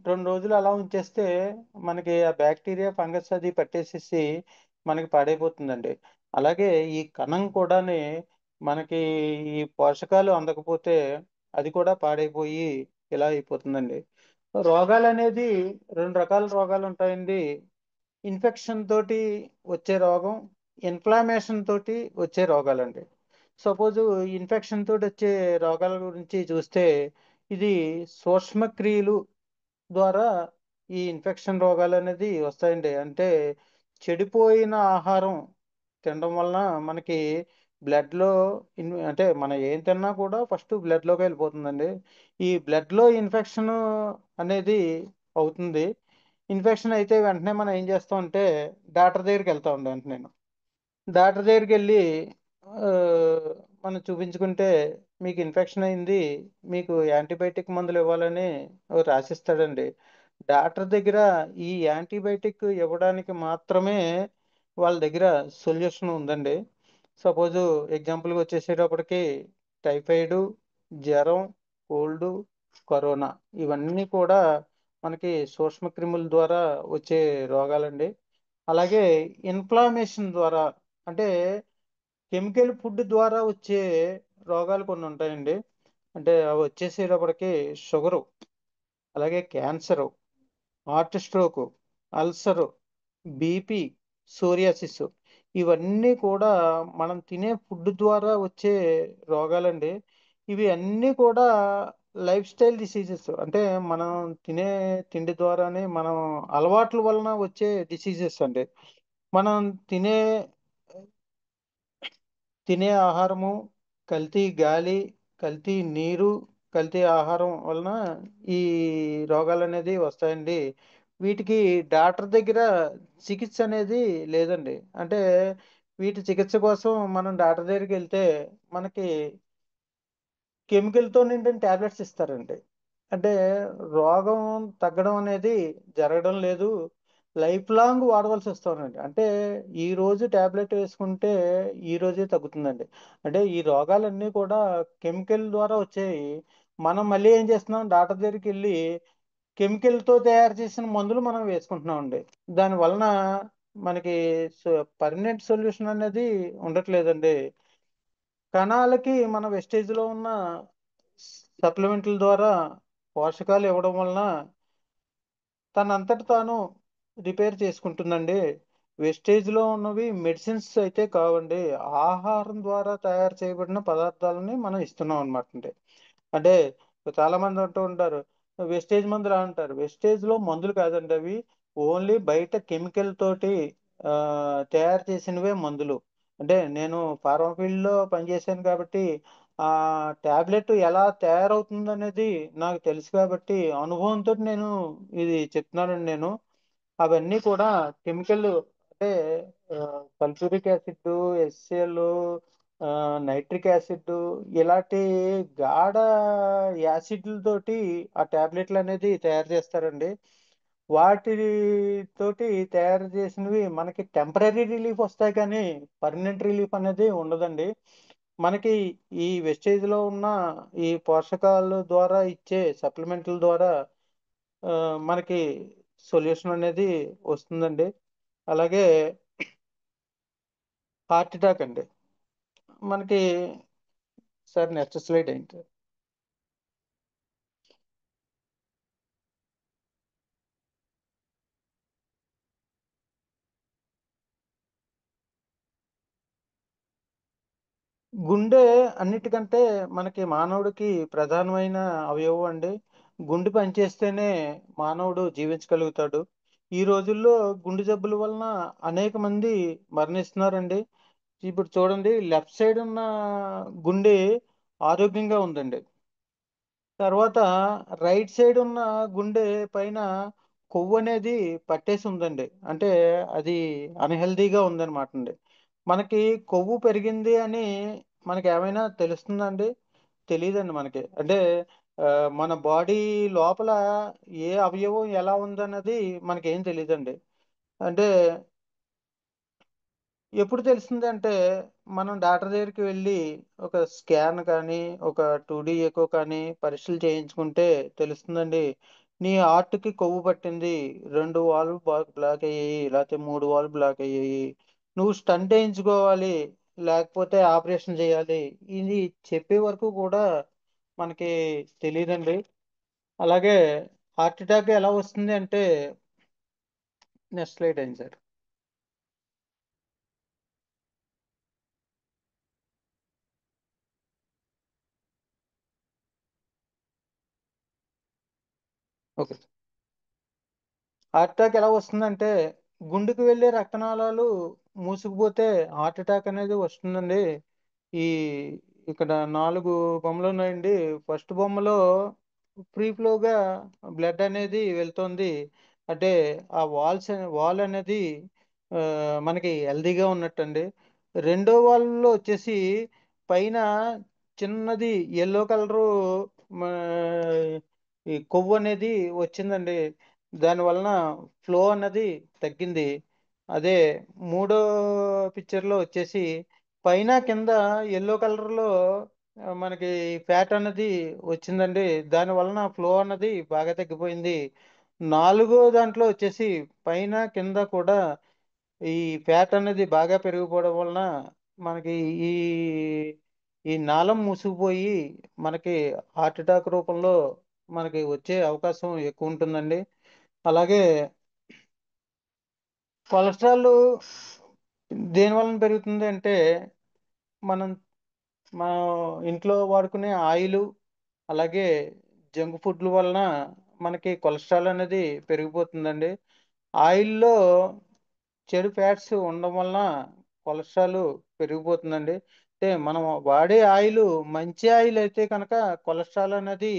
2 రోజులు అలా ఉంచేస్తే మనకి ఆ బ్యాక్టీరియా ఫంగస్ అది పట్టేసేసి మనకి పాడైపోతుందండి. అలాగే ఈ కణం కూడాని మనకి ఈ పోషకాలు అందకపోతే అది కూడా పాడైపోయి ఇలా అయిపోతుందండి. రోగాలు అనేది 2 రకాల రోగాలు ఉంటాయండి. ఇన్ఫెక్షన్ తోటి వచ్చే రోగం, ఇన్ఫ్లామేషన్ తోటి వచ్చే రోగాలండి. సపోజు ఇన్ఫెక్షన్ తోటి వచ్చే రోగాల గురించి చూస్తే ఇది సూక్ష్మక్రియలు ద్వారా ఈ ఇన్ఫెక్షన్ రోగాలు అనేది వస్తాయండి. అంటే చెడిపోయిన ఆహారం తినడం వలన మనకి బ్లడ్లో అంటే మనం ఏం తిన్నా కూడా ఫస్ట్ బ్లడ్లోకి వెళ్ళిపోతుందండి. ఈ బ్లడ్లో ఇన్ఫెక్షన్ అనేది అవుతుంది. ఇన్ఫెక్షన్ అయితే వెంటనే మనం ఏం చేస్తామంటే డాక్టర్ దగ్గరికి వెళ్తామండి. వెంటనే డాక్టర్ దగ్గరికి వెళ్ళి ఆ, మనం చూపించుకుంటే మీకు ఇన్ఫెక్షన్ అయింది, మీకు యాంటీబయాటిక్ మందులు ఇవ్వాలని రాసిస్తాడండి. డాక్టర్ దగ్గర ఈ యాంటీబయాటిక్ ఇవ్వడానికి మాత్రమే వాళ్ళ దగ్గర సొల్యూషన్ ఉందండి. సపోజు ఎగ్జాంపుల్గా వచ్చేసేటప్పటికి టైఫాయిడ్, జ్వరం, కోల్డ్, కరోనా ఇవన్నీ కూడా మనకి సూక్ష్మక్రిముల ద్వారా వచ్చే రోగాలండి. అలాగే ఇన్ఫ్లామేషన్ ద్వారా అంటే కెమికల్ ఫుడ్ ద్వారా వచ్చే రోగాలు కొన్ని ఉంటాయండి. అంటే అవి వచ్చేసేటప్పటికి షుగరు, అలాగే cancer, heart stroke, ulcer, BP, psoriasis ఇవన్నీ కూడా మనం తినే ఫుడ్ ద్వారా వచ్చే రోగాలండి. ఇవి అన్నీ కూడా లైఫ్ స్టైల్ డిసీజెస్, అంటే మనం తినే తిండి ద్వారానే మనం అలవాట్ల వలన వచ్చే డిసీజెస్ అండి. మనం తినే తినే ఆహారము, కల్తీ గాలి, కల్తీ నీరు, కల్తీ ఆహారం వలన ఈ రోగాలు అనేది వస్తాయండి. వీటికి డాక్టర్ దగ్గర చికిత్స అనేది లేదండి. అంటే వీటి చికిత్స కోసం మనం డాక్టర్ దగ్గరికి వెళ్తే మనకి కెమికల్తో నిండిన టాబ్లెట్స్ ఇస్తారండి. అంటే రోగం తగ్గడం అనేది జరగడం లేదు, లైఫ్ లాంగ్ వాడవలసి వస్తుందండి. అంటే ఈ రోజు టాబ్లెట్ వేసుకుంటే ఈ రోజే తగ్గుతుందండి. అంటే ఈ రోగాలన్నీ కూడా కెమికల్ ద్వారా వచ్చాయి. మనం మళ్ళీ ఏం చేస్తున్నాం, డాక్టర్ దగ్గరికి వెళ్ళి కెమికల్తో తయారు చేసిన మందులు మనం వేసుకుంటున్నామండి. దాని వలన మనకి పర్మనెంట్ సొల్యూషన్ అనేది ఉండట్లేదండి. కణాలకి మన వెస్టేజ్లో ఉన్న సప్లిమెంట్ల ద్వారా పోషకాలు ఇవ్వడం వలన తనంతట తాను రిపేర్ చేసుకుంటుందండి. వెస్టేజ్లో ఉన్నవి మెడిసిన్స్ అయితే కావండి, ఆహారం ద్వారా తయారు చేయబడిన పదార్థాలని మనం ఇస్తున్నాం అనమాట అండి. అంటే చాలా మంది అంటూ ఉంటారు వెస్టేజ్ మందులు అంటారు. వెస్టేజ్ లో మందులు కాదండి అవి, ఓన్లీ బయట కెమికల్ తోటి ఆ, తయారు చేసినవే మందులు. అంటే నేను ఫార్మా ఫీల్డ్ లో పనిచేశాను కాబట్టి ఆ టాబ్లెట్ ఎలా తయారవుతుంది అనేది నాకు తెలుసు కాబట్టి అనుభవంతో నేను ఇది చెప్తున్నానండి. నేను అవన్నీ కూడా కెమికల్, అంటే sulphuric acid, SCL, nitric acid ఇలాంటి గాఢ యాసిడ్లతోటి ఆ టాబ్లెట్లు అనేది తయారు చేస్తారండి. వాటి తోటి తయారు చేసినవి మనకి టెంపరీ రిలీఫ్ వస్తాయి కానీ పర్మనెంట్ రిలీఫ్ అనేది ఉండదండి. మనకి ఈ వెస్టేజ్లో ఉన్న ఈ పోషకాల ద్వారా ఇచ్చే సప్లిమెంట్ల ద్వారా ఆ, మనకి సొల్యూషన్ అనేది వస్తుందండి. అలాగే హార్ట్ అటాక్ అండి మనకి. సార్ నెక్స్ట్ స్లైడ్ ఏంటి? గుండె అన్నిటికంటే మనకి మానవుడికి ప్రధానమైన అవయవం అండి. గుండె పనిచేస్తేనే మానవుడు జీవించగలుగుతాడు. ఈ రోజుల్లో గుండె జబ్బుల వలన అనేక మంది మరణిస్తున్నారండి. ఇప్పుడు చూడండి, లెఫ్ట్ సైడ్ ఉన్న గుండె ఆరోగ్యంగా ఉందండి. తర్వాత రైట్ సైడ్ ఉన్న గుండె పైన కొవ్వు అనేది పట్టేసి ఉందండి. అంటే అది అన్‌హెల్తీగా ఉందన్నమాట అండి. మనకి కొవ్వు పెరిగింది అని మనకేమైనా తెలుస్తుందండి? తెలీదండి మనకి. అంటే మన బాడీ లోపల ఏ అవయవం ఎలా ఉందన్నది మనకేం తెలీదండి. అంటే ఎప్పుడు తెలిసిందంటే, మనం డాక్టర్ దగ్గరికి వెళ్ళి ఒక స్కాన్ కానీ, ఒక 2డీ ఎకో కానీ పరీక్షలు చేయించుకుంటే తెలుస్తుందండి. నీ హార్ట్‌కి కొవ్వు పట్టింది. 2 వాల్వ్ బ్లాక్ అయ్యాయి. లేతే 3 వాల్వ్ బ్లాక్ అయ్యాయి. నువ్వు స్టంట్ ఏయించుకోవాలి. లేకపోతే ఆపరేషన్ చేయాలి. ఇది చెప్పే వరకు కూడా మనకి తెలీదండి. అలాగే హార్ట్ అటాక్ ఎలా వస్తుంది అంటే నెక్స్ట్ స్లైడ్ అండి సార్. ఓకే. హార్ట్ అటాక్ ఎలా వస్తుందంటే, గుండెకి వెళ్ళే రక్తనాళాలు మూసుకుపోతే హార్ట్ అటాక్ అనేది వస్తుందండి. ఈ ఇక్కడ 4 బొమ్మలున్నాయండి. ఫస్ట్ బొమ్మలో ఫ్రీ ఫ్లోగా బ్లడ్ అనేది వెళ్తుంది. అంటే ఆ వాల్ అనేది మనకి హెల్తీగా ఉన్నట్టండి. రెండో వాల్‌లో వచ్చేసి పైన చిన్నది యెల్లో కలరు మా ఈ కొవ్వనేది వచ్చిందండి. దాని వలన ఫ్లో అన్నది తగ్గింది. అదే మూడో పిక్చర్‌లో వచ్చేసి పైన, కింద యెల్లో కలర్‌లో మనకి ఫ్యాట్ అన్నది వచ్చిందండి. దాని వలన ఫ్లో అన్నది బాగా తగ్గిపోయింది. నాలుగో దాంట్లో వచ్చేసి పైన, కింద కూడా ఈ ఫ్యాట్ అనేది బాగా పెరిగిపోవడం వలన మనకి ఈ ఈ నాళం మూసుకుపోయి మనకి హార్ట్ అటాక్ రూపంలో మనకి వచ్చే అవకాశం ఎక్కువుంటుందండి. అలాగే కొలెస్ట్రాల్ దేని వలన పెరుగుతుందంటే, మనం మా ఇంట్లో వాడుకునే ఆయిలు, అలాగే జంక్ ఫుడ్‌ల వలన మనకి కొలెస్ట్రాల్ అనేది పెరిగిపోతుందండి. ఆయిల్‌లో చెడు ఫ్యాట్స్ ఉండడం వలన కొలెస్ట్రాల్ పెరిగిపోతుందండి. అంటే మనం వాడే ఆయిలు మంచి ఆయిల్ అయితే కనుక కొలెస్ట్రాల్ అనేది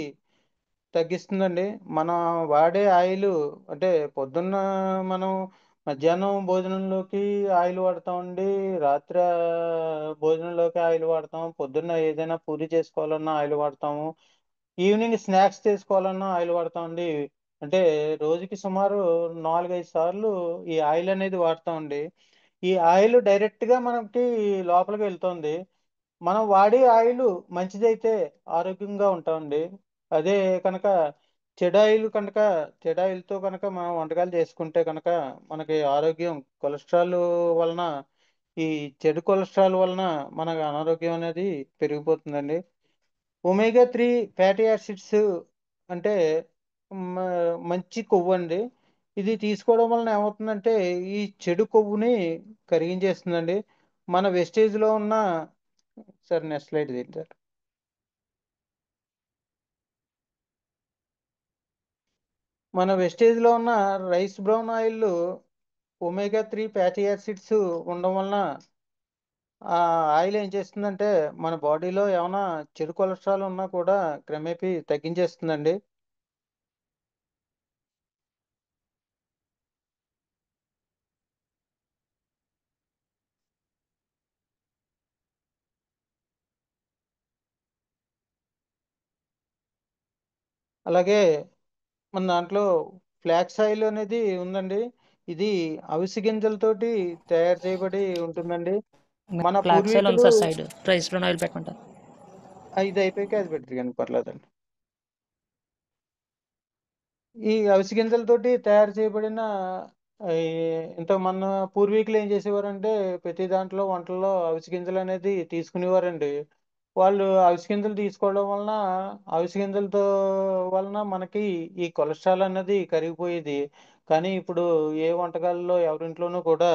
తగ్గిస్తుందండి. మనం వాడే ఆయిలు అంటే పొద్దున్న మనం మధ్యాహ్నం భోజనంలోకి ఆయిల్ వాడతామండి. భోజనంలోకి ఆయిల్ వాడతాం. పొద్దున్న ఏదైనా పూరి చేసుకోవాలన్నా ఆయిల్ వాడతాము. ఈవినింగ్ స్నాక్స్ చేసుకోవాలన్నా ఆయిల్ వాడతామండి. అంటే రోజుకి సుమారు 4, 5 సార్లు ఈ ఆయిల్ అనేది వాడతామండి. ఈ ఆయిల్ డైరెక్ట్‌గా మనకి లోపలికి వెళ్తుంది. మనం వాడే ఆయిలు మంచిదైతే ఆరోగ్యంగా ఉంటామండి. అదే కనుక చెడాయిల్‌తో కనుక మనం వంటకాలు చేసుకుంటే కనుక మనకి ఆరోగ్యం కొలెస్ట్రాల్ వలన ఈ చెడు కొలెస్ట్రాల్ వలన మనకు అనారోగ్యం అనేది పెరిగిపోతుందండి. ఒమేగా 3 ఫ్యాటీ యాసిడ్స్ అంటే మ మంచి కొవ్వండి. ఇది తీసుకోవడం వలన ఏమవుతుందంటే ఈ చెడు కొవ్వుని కరిగించేస్తుందండి. మన వెస్టేజ్‌లో ఉన్న సార్ నెక్స్ట్ స్లైడ్ తీయండి సార్. మన వెస్టేజ్‌లో ఉన్న రైస్ బ్రౌన్ ఆయిల్‌లో ఒమేగా 3 ఫ్యాటీ యాసిడ్స్ ఉండడం వలన ఆ ఆయిల్ ఏం చేస్తుందంటే మన బాడీలో ఏమన్నా చెడు కొలెస్ట్రాల్ ఉన్నా కూడా క్రమేపీ తగ్గించేస్తుందండి. అలాగే మన దాంట్లో ఫ్లాక్స్ ఆయిల్ అనేది ఉందండి. ఇది అవిసె గింజలతోటి తయారు చేయబడి ఉంటుందండి. మన ఫ్లాక్స్ ఆయిల్ ఉంది పూర్వీకులు sir side. Rice brown oil పెట్టమంటారు. ఇది అయిపోయాక అది పెడతారు కానీ పర్లేదండి. ఈ అవిసె గింజలతోటి తయారు చేయబడిన ఈ మన పూర్వీకులు ఏం చేసేవారంటే ప్రతి దాంట్లో వంటల్లో అవిసె గింజలు అనేది తీసుకునేవారండి. వాళ్ళు అవిసె గింజలు తీసుకోవడం వలన అవిసె గింజలతో వలన మనకి ఈ కొలెస్ట్రాల్ అన్నది కరిగిపోయేది. కానీ ఇప్పుడు ఏ వంటకాల్లో ఎవరింట్లోనూ కూడా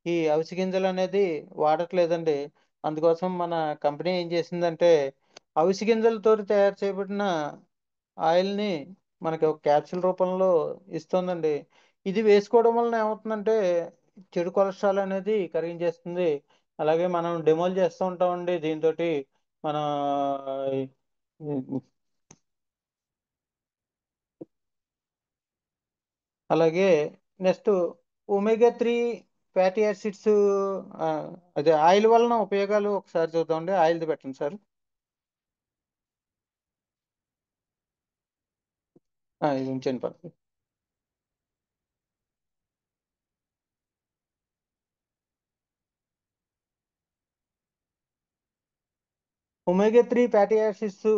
ఈ అవిసె గింజలు అనేది వాడట్లేదండి. అందుకోసం మన కంపెనీ ఏం చేసిందంటే అవిసె గింజలతోటి తయారు చేయబడిన ఆయిల్‌ని మనకి ఒక క్యాప్సూల్ రూపంలో ఇస్తుందండి. ఇది వేసుకోవడం వలన ఏమవుతుందంటే, చెడు కొలెస్ట్రాల్ అనేది కరిగించేస్తుంది. అలాగే మనం డెమోలు చేస్తూ ఉంటామండి దీనితోటి. మన ఈ అలాగే నెక్స్ట్ ఒమేగా 3 ఫ్యాటీ యాసిడ్స్, అదే ఆయిల్ వలన ఉపయోగాలు ఒకసారి చూద్దామండి. ఆయిల్ది పెట్టండి సార్. ఇది ఉంచండి పక్కన. ఒమేగా 3 ఫ్యాటీ యాసిడ్స్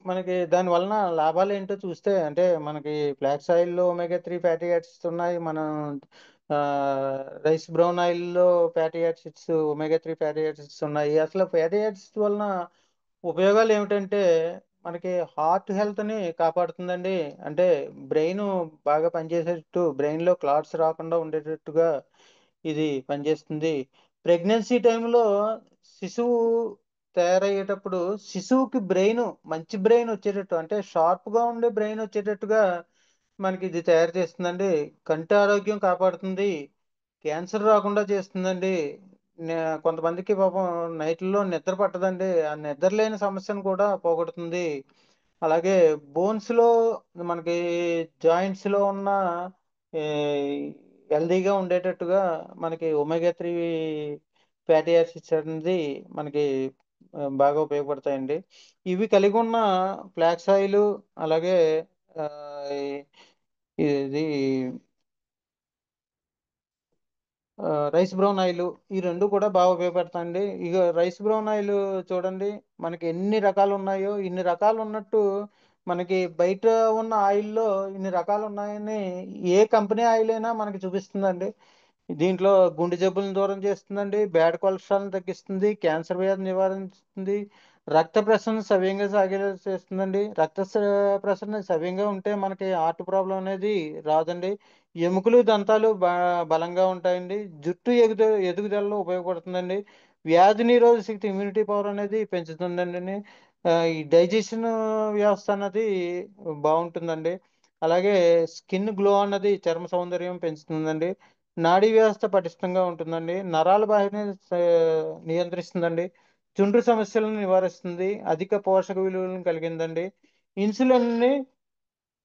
మనకి దాని వలన లాభాలు ఏంటో చూస్తే, అంటే మనకి ఫ్లాక్స్ ఆయిల్లో ఒమేగా 3 ఫ్యాటీ యాసిడ్స్ ఉన్నాయి. మనం రైస్ బ్రౌన్ ఆయిల్లో fatty acids omega 3 fatty acids ఉన్నాయి. అసలు ఫ్యాటీ యాసిడ్స్ వలన ఉపయోగాలు ఏమిటంటే మనకి హార్ట్ హెల్త్ని కాపాడుతుందండి. అంటే బ్రెయిన్ బాగా పనిచేసేటట్టు, బ్రెయిన్లో క్లాట్స్ రాకుండా ఉండేటట్టుగా ఇది పనిచేస్తుంది. ప్రెగ్నెన్సీ టైంలో శిశువు తయారయ్యేటప్పుడు శిశువుకి మంచి బ్రెయిన్ వచ్చేటట్టు, అంటే షార్ప్గా ఉండే బ్రెయిన్ వచ్చేటట్టుగా మనకి ఇది తయారు చేస్తుందండి. కంటి ఆరోగ్యం కాపాడుతుంది, క్యాన్సర్ రాకుండా చేస్తుందండి. కొంతమందికి పాపం నైట్లో నిద్ర పట్టదండి, ఆ నిద్ర లేని సమస్యను కూడా పోగొడుతుంది. అలాగే బోన్స్లో మనకి జాయింట్స్లో ఉన్న హెల్దీగా ఉండేటట్టుగా మనకి ఒమేగా 3 ఫ్యాటీ యాసిడ్స్ అనేది మనకి బాగా ఉపయోగపడతాయండి. ఇవి కలిగి ఉన్న ఫ్లాక్స్ ఆయిల్, అలాగే ఆ, ఇది రైస్ బ్రౌన్ ఆయిల్, ఈ రెండు కూడా బాగా ఉపయోగపడతాయండి. ఇక రైస్ బ్రౌన్ ఆయిల్ చూడండి, మనకి ఎన్ని రకాలు ఉన్నాయో, ఇన్ని రకాలు ఉన్నట్టు మనకి బయట ఉన్న ఆయిల్లో ఇన్ని రకాలు ఉన్నాయని ఏ కంపెనీ ఆయిల్ అయినా మనకి చూపిస్తుందండి. దీంట్లో గుండె జబ్బులను దూరం చేస్తుందండి, బ్యాడ్ కొలెస్ట్రాల్ని తగ్గిస్తుంది, క్యాన్సర్ వ్యాధి నివారిస్తుంది, రక్త ప్రసరణ సవ్యంగా సాగేలా చేస్తుందండి. ప్రసరణ సవ్యంగా ఉంటే మనకి హార్ట్ ప్రాబ్లం అనేది రాదండి. ఎముకలు దంతాలు బలంగా ఉంటాయండి. జుట్టు ఎదుగుదలలో ఉపయోగపడుతుందండి. వ్యాధి నిరోధక శక్తి, ఇమ్యూనిటీ పవర్ అనేది పెంచుతుందండి. ఈ డైజెషన్ వ్యవస్థ అన్నది బాగుంటుందండి. అలాగే స్కిన్ గ్లో అన్నది చర్మ సౌందర్యం పెంచుతుందండి. నాడీ వ్యవస్థ పటిష్టంగా ఉంటుందండి. నరాల బాహ్యాన్ని నియంత్రిస్తుందండి. చుండ్రు సమస్యలను నివారిస్తుంది. అధిక పోషక విలువలను కలిగిందండి. ఇన్సులిన్ని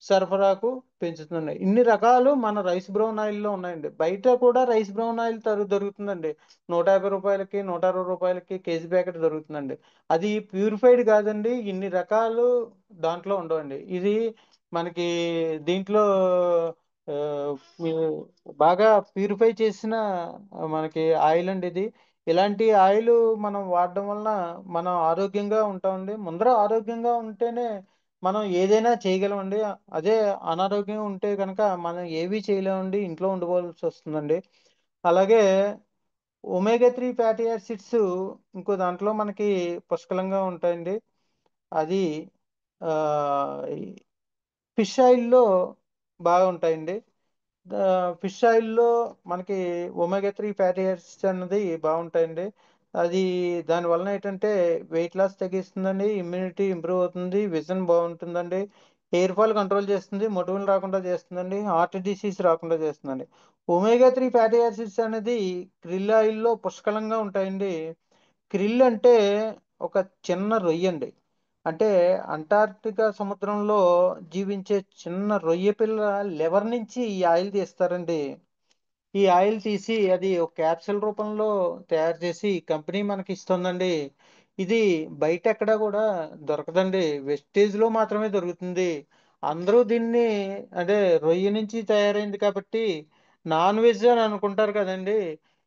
సరఫరాకు పెంచుతుంది. ఇన్ని రకాలు మన రైస్ బ్రౌన్ ఆయిల్లో ఉన్నాయండి. బయట కూడా రైస్ బ్రౌన్ ఆయిల్ దొరుకుతుందండి. 150 రూపాయలకి, 160 రూపాయలకి కేజీ ప్యాకెట్ దొరుకుతుందండి. అది ప్యూరిఫైడ్ కాదండి. ఇన్ని రకాలు దాంట్లో ఉండవండి. ఇది మనకి దీంట్లో ఆ, మీ- బాగా ప్యూరిఫై చేసిన మనకి ఆయిల్ అండి ఇది. ఇలాంటి ఆయిల్ మనం వాడడం వలన మనం ఆరోగ్యంగా ఉంటామండి. ముందర ఆరోగ్యంగా ఉంటేనే మనం ఏదైనా చేయగలమండి. అదే అనారోగ్యం ఉంటే కనుక మనం ఏవీ చేయలేమండి, ఇంట్లో ఉండిపోవాల్సి వస్తుందండి. అలాగే ఒమేగా 3 ఫ్యాటీ యాసిడ్స్ ఇంకో దాంట్లో మనకి పుష్కలంగా ఉంటాయండి. అది ఫిష్ ఆయిల్లో బాగా ఉంటాయండి. ఫిష్ ఆయిల్లో మనకి ఒమేగా 3 ఫ్యాటీ యాసిడ్స్ అన్నది బాగుంటాయండి. అది దాని వలన ఏంటంటే వెయిట్ లాస్ తగ్గిస్తుందండి, ఇమ్యూనిటీ ఇంప్రూవ్ అవుతుంది, విజన్ బాగుంటుందండి, హెయిర్ ఫాల్ కంట్రోల్ చేస్తుంది, మొటిమలు రాకుండా చేస్తుందండి, హార్ట్ డిసీజ్ రాకుండా చేస్తుందండి. ఒమేగా 3 ఫ్యాటీ యాసిడ్స్ అనేది క్రిల్ ఆయిల్లో పుష్కలంగా ఉంటాయండి. క్రిల్ అంటే ఒక చిన్న రొయ్యండి. అంటే అంటార్క్టికా సముద్రంలో జీవించే చిన్న రొయ్య పిల్ల లివర్ నుంచి ఈ ఆయిల్ తీస్తారండి. ఈ ఆయిల్ తీసి అది ఒక క్యాప్సూల్ రూపంలో తయారు చేసి కంపెనీ మనకి ఇస్తుందండి. ఇది బయట ఎక్కడా కూడా దొరకదండి, వెస్టేజ్లో మాత్రమే దొరుకుతుంది. అందరూ దీన్ని అంటే రొయ్య నుంచి తయారైంది కాబట్టి నాన్ వెజ్ అని అనుకుంటారు కదండి.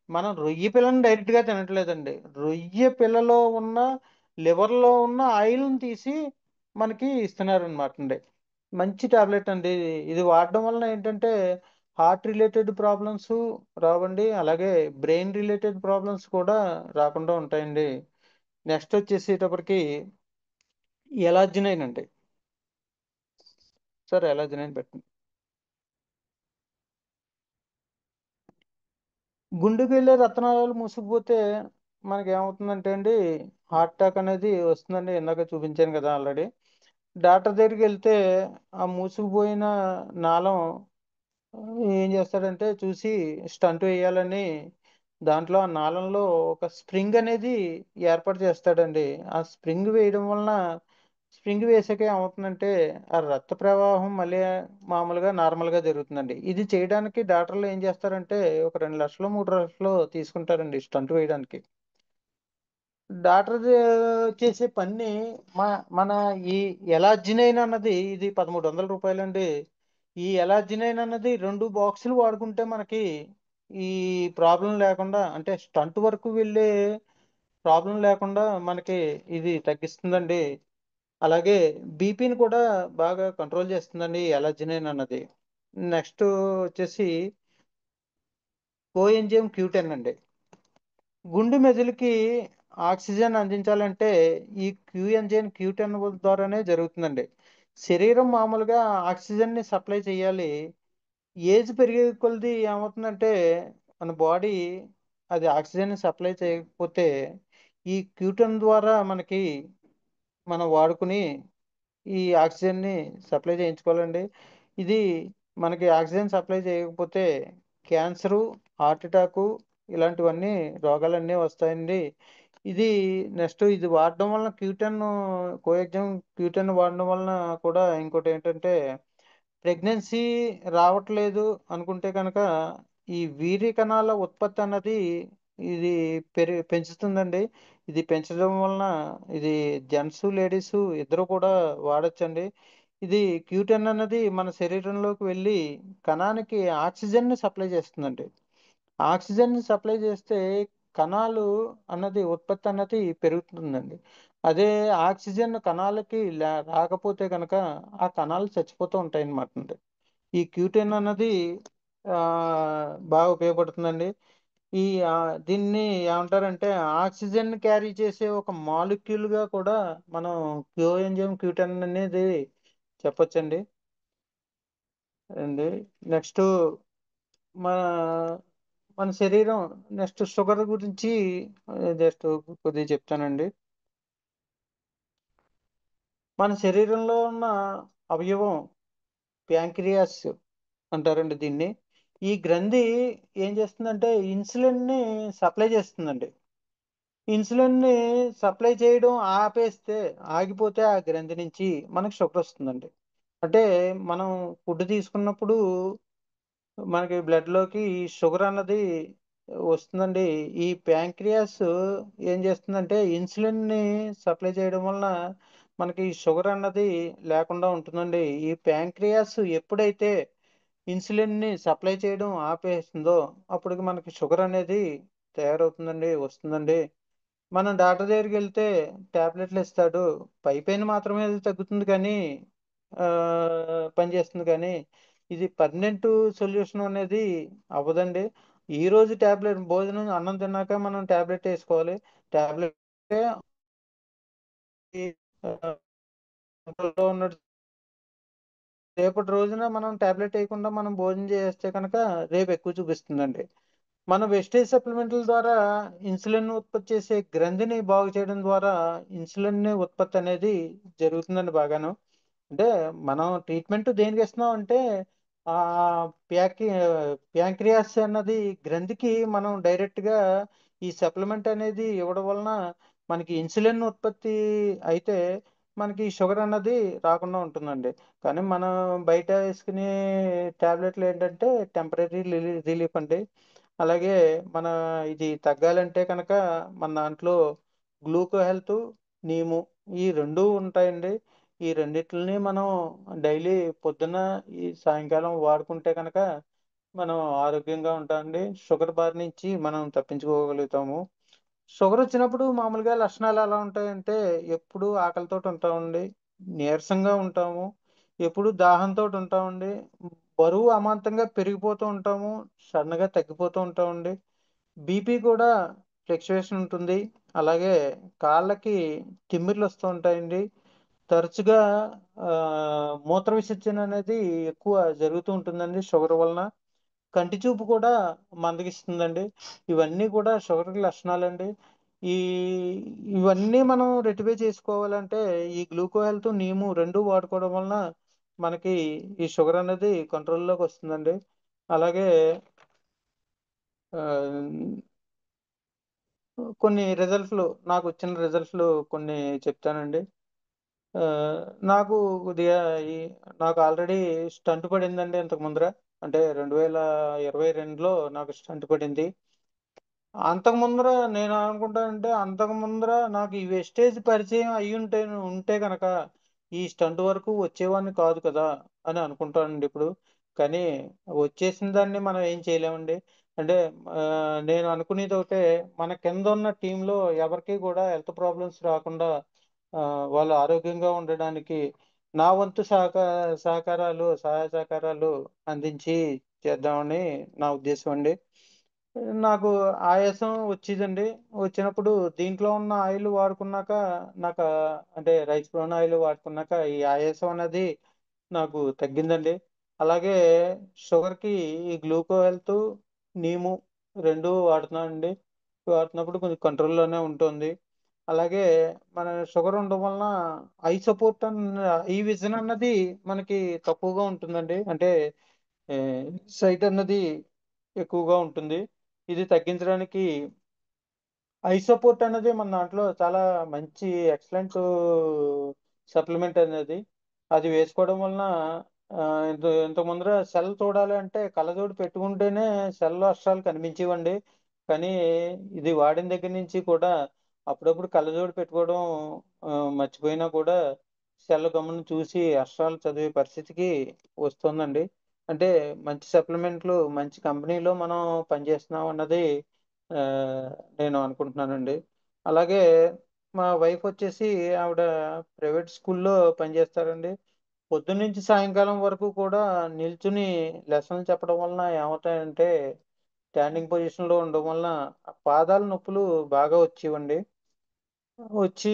మనం రొయ్య పిల్లని డైరెక్ట్గా తినట్లేదండి. రొయ్య పిల్లలో ఉన్న లివర్లో ఉన్న ఆయిల్ని తీసి మనకి ఇస్తున్నారు అనమాట అండి. మంచి టాబ్లెట్ అండి ఇది. ఇది వాడడం వలన ఏంటంటే హార్ట్ రిలేటెడ్ ప్రాబ్లమ్స్ రావండి, అలాగే బ్రెయిన్ రిలేటెడ్ ప్రాబ్లమ్స్ కూడా రాకుండా ఉంటాయండి. నెక్స్ట్ వచ్చేసేటప్పటికి ఎలార్జినైన్ అండి. సార్ ఎలార్జినైన్ పెట్టండి. గుండెకి వెళ్ళే రక్తనాళాలు మూసుకుపోతే మనకి ఏమవుతుందంటే అండి, హార్ట్ అటాక్ అనేది వస్తుందండి. ఇందాక చూపించాను కదా ఆల్రెడీ. డాక్టర్ దగ్గరికి వెళ్తే ఆ మూసుకుపోయిన నాళం ఏం చేస్తాడంటే చూసి స్టంట్ వేయాలని దాంట్లో ఆ నాళంలో ఒక స్ప్రింగ్ అనేది ఏర్పాటు చేస్తాడండి. ఆ స్ప్రింగ్ వేయడం వలన స్ప్రింగ్ వేసాక ఏమవుతుందంటే ఆ రక్త ప్రవాహం మళ్ళీ మామూలుగా నార్మల్గా జరుగుతుందండి. ఇది చేయడానికి డాక్టర్లు ఏం చేస్తారంటే ఒక 2 లక్షలు 3 లక్షలు తీసుకుంటారండి స్టంట్ వేయడానికి. డాక్టర్ చేసే పని మన ఈ ఎలాజినైన్ అన్నది ఇది 1300 అండి. ఈ ఎలాజినైన్ అన్నది 2 బాక్సులు వాడుకుంటే మనకి ఈ ప్రాబ్లం లేకుండా అంటే స్టంట్ వరకు వెళ్ళే ప్రాబ్లం లేకుండా మనకి ఇది తగ్గిస్తుందండి. అలాగే బీపీని కూడా బాగా కంట్రోల్ చేస్తుందండి ఈ ఎలాజినైన్ అన్నది. నెక్స్ట్ వచ్చేసి కోఎంజిఎం Q10 అండి. గుండె మెదడుకి ఆక్సిజన్ అందించాలంటే ఈ Q10 ద్వారానే జరుగుతుందండి. శరీరం మామూలుగా ఆక్సిజన్ని సప్లై చేయాలి. ఏజ్ పెరిగే కొలది ఏమవుతుందంటే మన బాడీ అది ఆక్సిజన్ సప్లై చేయకపోతే ఈ Q10 ద్వారా మనం వాడుకుని ఈ ఆక్సిజన్ని సప్లై చేయించుకోవాలండి. ఇది మనకి ఆక్సిజన్ సప్లై చేయకపోతే క్యాన్సరు, హార్ట్ అటాకు ఇలాంటివన్నీ రోగాలన్నీ వస్తాయండి. ఇది నెక్స్ట్ ఇది వాడడం వలన Q10 వాడడం వలన కూడా ఇంకోటి ఏంటంటే ప్రెగ్నెన్సీ రావట్లేదు అనుకుంటే కనుక ఈ వీర్య కణాల ఉత్పత్తి అన్నది ఇది పెంచుతుందండి. ఇది పెంచడం వలన ఇది జెంట్స్ లేడీస్ ఇద్దరు కూడా వాడొచ్చండి. ఇది Q10 అన్నది మన శరీరంలోకి వెళ్ళి కణానికి ఆక్సిజన్ని సప్లై చేస్తుందండి. ఆక్సిజన్ని సప్లై చేస్తే కణాలు అన్నది ఉత్పత్తి అన్నది పెరుగుతుందండి. అదే ఆక్సిజన్ కణాలకి రాకపోతే కనుక ఆ కణాలు చచ్చిపోతూ ఉంటాయన్నమాట అండి. ఈ Q10 అన్నది బాగా ఉపయోగపడుతుందండి. ఈ దీన్ని ఏమంటారంటే ఆక్సిజన్ క్యారీ చేసే ఒక మాలిక్యూల్గా కూడా మనం కోఎంజిఎం Q10 అనేది చెప్పొచ్చండి. అండి నెక్స్ట్ మన మన శరీరం నెక్స్ట్ షుగర్ గురించి జస్ట్ కొద్దిగా చెప్తానండి. మన శరీరంలో ఉన్న అవయవం ప్యాంక్రియాస్ అంటారండి దీన్ని. ఈ గ్రంథి ఏం చేస్తుందంటే ఇన్సులిన్ని సప్లై చేస్తుందండి. ఇన్సులిన్ని సప్లై చేయడం ఆగిపోతే ఆ గ్రంథి నుంచి మనకు షుగర్ వస్తుందండి. అంటే మనం ఫుడ్ తీసుకున్నప్పుడు మనకి బ్లడ్లోకి షుగర్ అన్నది వస్తుందండి. ఈ ప్యాంక్రియాస్ ఏం చేస్తుందంటే ఇన్సులిన్ని సప్లై చేయడం వలన మనకి షుగర్ అన్నది లేకుండా ఉంటుందండి. ఈ ప్యాంక్రియాస్ ఎప్పుడైతే ఇన్సులిన్ని సప్లై చేయడం ఆపేస్తుందో అప్పటికి మనకి షుగర్ అనేది తయారవుతుందండి, వస్తుందండి. మనం డాక్టర్ దగ్గరికి వెళ్తే టాబ్లెట్లు ఇస్తాడు. పైపైన మాత్రమే అది తగ్గుతుంది కానీ పనిచేస్తుంది కానీ ఇది పర్మనెంట్ సొల్యూషన్ అనేది అవ్వదండి. ఈ రోజు భోజనం అన్నం తిన్నాక మనం టాబ్లెట్ వేసుకోవాలి. టాబ్లెట్ ఉన్నట్టు రేపటి రోజున మనం టాబ్లెట్ వేయకుండా మనం భోజనం చేస్తే కనుక రేపు ఎక్కువ చూపిస్తుందండి. మన వెస్టేజ్ సప్లిమెంట్ల ద్వారా ఇన్సులిన్ ఉత్పత్తి చేసే గ్రంథిని బాగు చేయడం ద్వారా ఇన్సులిన్ ఉత్పత్తి అనేది జరుగుతుందండి బాగాను. అంటే మనం ట్రీట్మెంట్ దేనికి ఇస్తున్నాం అంటే ఆ ప్యాకి ప్యాంక్రియాస్ అన్నది గ్రంథికి మనం డైరెక్ట్గా ఈ సప్లిమెంట్ అనేది ఇవ్వడం వలన మనకి ఇన్సులిన్ ఉత్పత్తి అయితే మనకి షుగర్ అన్నది రాకుండా ఉంటుందండి. కానీ మనం బయట వేసుకునే టాబ్లెట్లు ఏంటంటే టెంపరీ రిలీఫ్ అండి. అలాగే మన ఇది తగ్గాలంటే కనుక మన దాంట్లో గ్లూకో హెల్త్, నీము ఈ రెండు ఉంటాయండి. ఈ రెండిటిని మనం డైలీ పొద్దున్న ఈ సాయంకాలం వాడుకుంటే కనుక మనం ఆరోగ్యంగా ఉంటామండి. షుగర్ బారి నుంచి మనం తప్పించుకోగలుగుతాము. షుగర్ వచ్చినప్పుడు మామూలుగా లక్షణాలు ఎలా ఉంటాయంటే ఎప్పుడు ఆకలితో ఉంటామండి, నీరసంగా ఉంటాము, ఎప్పుడు దాహంతో ఉంటామండి, బరువు అమాంతంగా పెరిగిపోతూ ఉంటాము, సడన్గా తగ్గిపోతూ ఉంటామండి. బీపీ కూడా ఫ్లక్చుయేషన్ ఉంటుంది. అలాగే కాళ్ళకి తిమ్మిర్లు వస్తూ ఉంటాయండి. తరచుగా మూత్ర విసర్జన అనేది ఎక్కువ జరుగుతూ ఉంటుందండి షుగర్ వలన. కంటి చూపు కూడా మందగిస్తుందండి. ఇవన్నీ కూడా షుగర్కి లక్షణాలండి. ఈ ఇవన్నీ మనం రెక్టిఫై చేసుకోవాలంటే ఈ గ్లూకో హెల్త్, నీము రెండు వాడుకోవడం వలన మనకి ఈ షుగర్ అనేది కంట్రోల్లోకి వస్తుందండి. అలాగే కొన్ని రిజల్ట్స్లు నాకు వచ్చిన రిజల్ట్స్లు కొన్ని చెప్తానండి. ఆ, నాకు కొద్దిగా ఈ నాకు ఆల్రెడీ స్టంట్ పడిందండి ఇంతకు ముందర. అంటే 2022లో నాకు స్టంట్ పడింది. అంతకు ముందర నేను అనుకుంటానంటే అంతకు ముందర నాకు ఈ వెస్టేజ్ పరిచయం అయ్యి ఉంటే కనుక ఈ స్టంట్ వరకు వచ్చేవాడిని కాదు కదా అని అనుకుంటానండి ఇప్పుడు. కానీ వచ్చేసిన దాన్ని మనం ఏం చేయలేమండి. అంటే ఆ, నేను అనుకునేది ఒకటే, మన కింద ఉన్న టీంలో ఎవరికి కూడా హెల్త్ ప్రాబ్లమ్స్ రాకుండా ఆ, వాళ్ళు ఆరోగ్యంగా ఉండడానికి నా వంతు సహకారాలు సహాయ సహకారాలు అందించి చేద్దామని నా ఉద్దేశం అండి. నాకు ఆయాసం వచ్చేదండి. వచ్చినప్పుడు దీంట్లో ఉన్న ఆయిల్ వాడుకున్నాక నాకు అంటే రైస్ బ్రౌన్ ఆయిల్ వాడుకున్నాక ఈ ఆయాసం అనేది నాకు తగ్గిందండి. అలాగే షుగర్కి ఈ గ్లూకో హెల్త్, నీము రెండు వాడుతున్నానండి. వాడుతున్నప్పుడు కొంచెం కంట్రోల్లోనే ఉంటుంది. అలాగే మన షుగర్ ఉండడం వలన ఐ సపోర్ట్ ఈ విజన్ అన్నది మనకి తక్కువగా ఉంటుందండి. అంటే సైట్ అన్నది ఎక్కువగా ఉంటుంది. ఇది తగ్గించడానికి ఐ సపోర్ట్ అనేది మన దాంట్లో చాలా మంచి ఎక్సలెంట్ సప్లిమెంట్ అనేది. అది వేసుకోవడం వలన ఇంత ముందర సెల్ చూడాలి అంటే కళ్ళజోడు పెట్టుకుంటేనే సెల్ అక్షరాలు కనిపించేవండి. కానీ ఇది వాడిన దగ్గర నుంచి కూడా అప్పుడప్పుడు కళ్ళజోడు పెట్టుకోవడం ఆ, మర్చిపోయినా కూడా సెల్ గమ్మున చూసి అక్షరాలు చదివే పరిస్థితికి వస్తుందండి. అంటే మంచి సప్లిమెంట్లు మంచి కంపెనీలో మనం పనిచేస్తున్నాం అన్నది ఆ, నేను అనుకుంటున్నానండి. అలాగే మా వైఫ్ వచ్చేసి ఆవిడ ప్రైవేట్ స్కూల్లో పనిచేస్తారండి. పొద్దున్నుంచి సాయంకాలం వరకు కూడా నిల్చుని లెసన్లు చెప్పడం వలన ఏమవుతాయంటే స్టాండింగ్ పొజిషన్లో ఉండడం వలన ఆ పాదాల నొప్పులు బాగా వచ్చేవండి. వచ్చి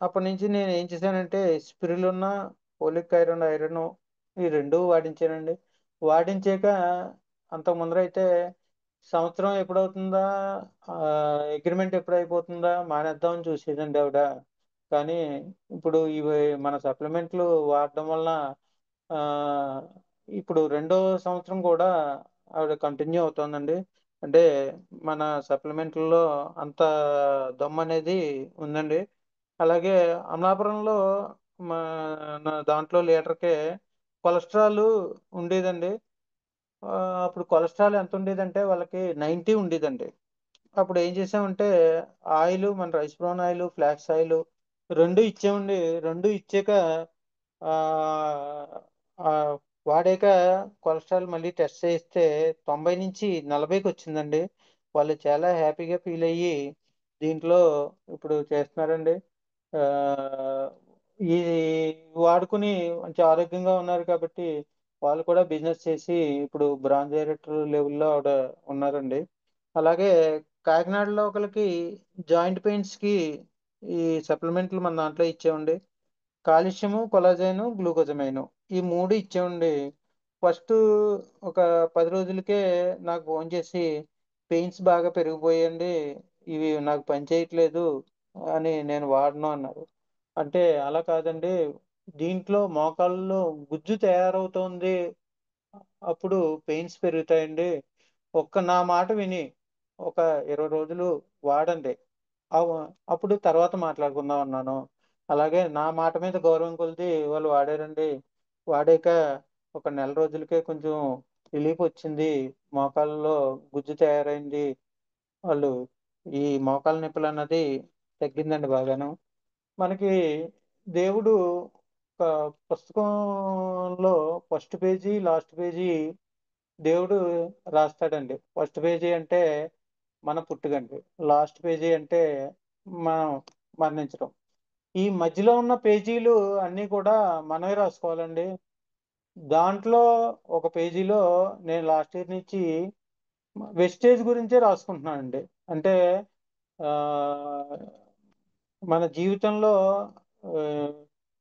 అప్పటి నుంచి నేను ఏం చేశానంటే స్పిరులున్న ఫోలిక్ ఐరన్ ఈ రెండు వాడించానండి. వాడించాక అంత ముందర అయితే సంవత్సరం ఎప్పుడవుతుందా అగ్రిమెంట్ ఎప్పుడైపోతుందా మానేద్దామని చూసేదండి ఆవిడ. కానీ ఇప్పుడు ఇవి మన సప్లిమెంట్లు వాడడం వలన ఆ, ఇప్పుడు రెండో సంవత్సరం కూడా ఆవిడ కంటిన్యూ అవుతోందండి. అంటే మన సప్లిమెంట్లలో అంత దమ్ అనేది ఉందండి. అలాగే అమలాపురంలో మన దాంట్లో లీటర్కే కొలెస్ట్రాల్ ఉండేదండి. ఆ, అప్పుడు కొలెస్ట్రాల్ ఎంత ఉండేదంటే వాళ్ళకి 90 ఉండేదండి. అప్పుడు ఏం చేసామంటే ఆయిల్ మన rice brown oil flax oil రెండు ఇచ్చామండి. రెండు ఇచ్చాక ఆ, ఆ, వాడాక కొలెస్ట్రాల్ మళ్ళీ టెస్ట్ చేస్తే 90 నుంచి 40కి వచ్చిందండి. వాళ్ళు చాలా హ్యాపీగా ఫీల్ అయ్యి దీంట్లో ఇప్పుడు చేస్తున్నారండి. ఆ, ఈ వాడుకుని మంచి ఆరోగ్యంగా ఉన్నారు కాబట్టి వాళ్ళు కూడా బిజినెస్ చేసి ఇప్పుడు బ్రాంచ్ డైరెక్టర్ లెవెల్లో ఆవిడ ఉన్నారండి. అలాగే కాకినాడలో ఒకరికి జాయింట్ పెయిన్స్ కి ఈ సప్లిమెంట్లు మన దాంట్లో ఇచ్చామండి. కాల్షియము కొలాజైను గ్లూకోజమైను ఈ మూడు ఇచ్చామండి. ఫస్ట్ ఒక 10 రోజులకే నాకు ఫోన్ చేసి పెయిన్స్ బాగా పెరిగిపోయండి, ఇవి నాకు పని చేయట్లేదు అని నేను వాడను అన్నారు. అంటే అలా కాదండి, దీంట్లో మోకాళ్ళలో గుజ్జు తయారవుతోంది, అప్పుడు పెయిన్స్ పెరుగుతాయండి. నా మాట విని ఒక 20 రోజులు వాడండి. అప్పుడు తర్వాత మాట్లాడుకుందాం అన్నాను. అలాగే నా మాట మీద గౌరవం కొలిది వాళ్ళు వాడారండి. వాడాక ఒక నెల రోజులకే కొంచెం రిలీఫ్ వచ్చింది. మోకాళ్ళలో గుజ్జు తయారైంది. వాళ్ళు ఈ మోకాళ్ళ నొప్పులు అన్నది తగ్గిందండి బాగాను. మనకి దేవుడు ఒక పుస్తకంలో ఫస్ట్ పేజీ లాస్ట్ పేజీ దేవుడు రాస్తాడండి. ఫస్ట్ పేజీ అంటే మన పుట్టుకండి, లాస్ట్ పేజీ అంటే మనం మరణించడం. ఈ మధ్యలో ఉన్న పేజీలు అన్నీ కూడా మనమే రాసుకోవాలండి. దాంట్లో ఒక పేజీలో నేను లాస్ట్ ఇయర్ నుంచి వెస్టేజ్ గురించే రాసుకుంటున్నానండి. అంటే ఆ, మన జీవితంలో ఆ,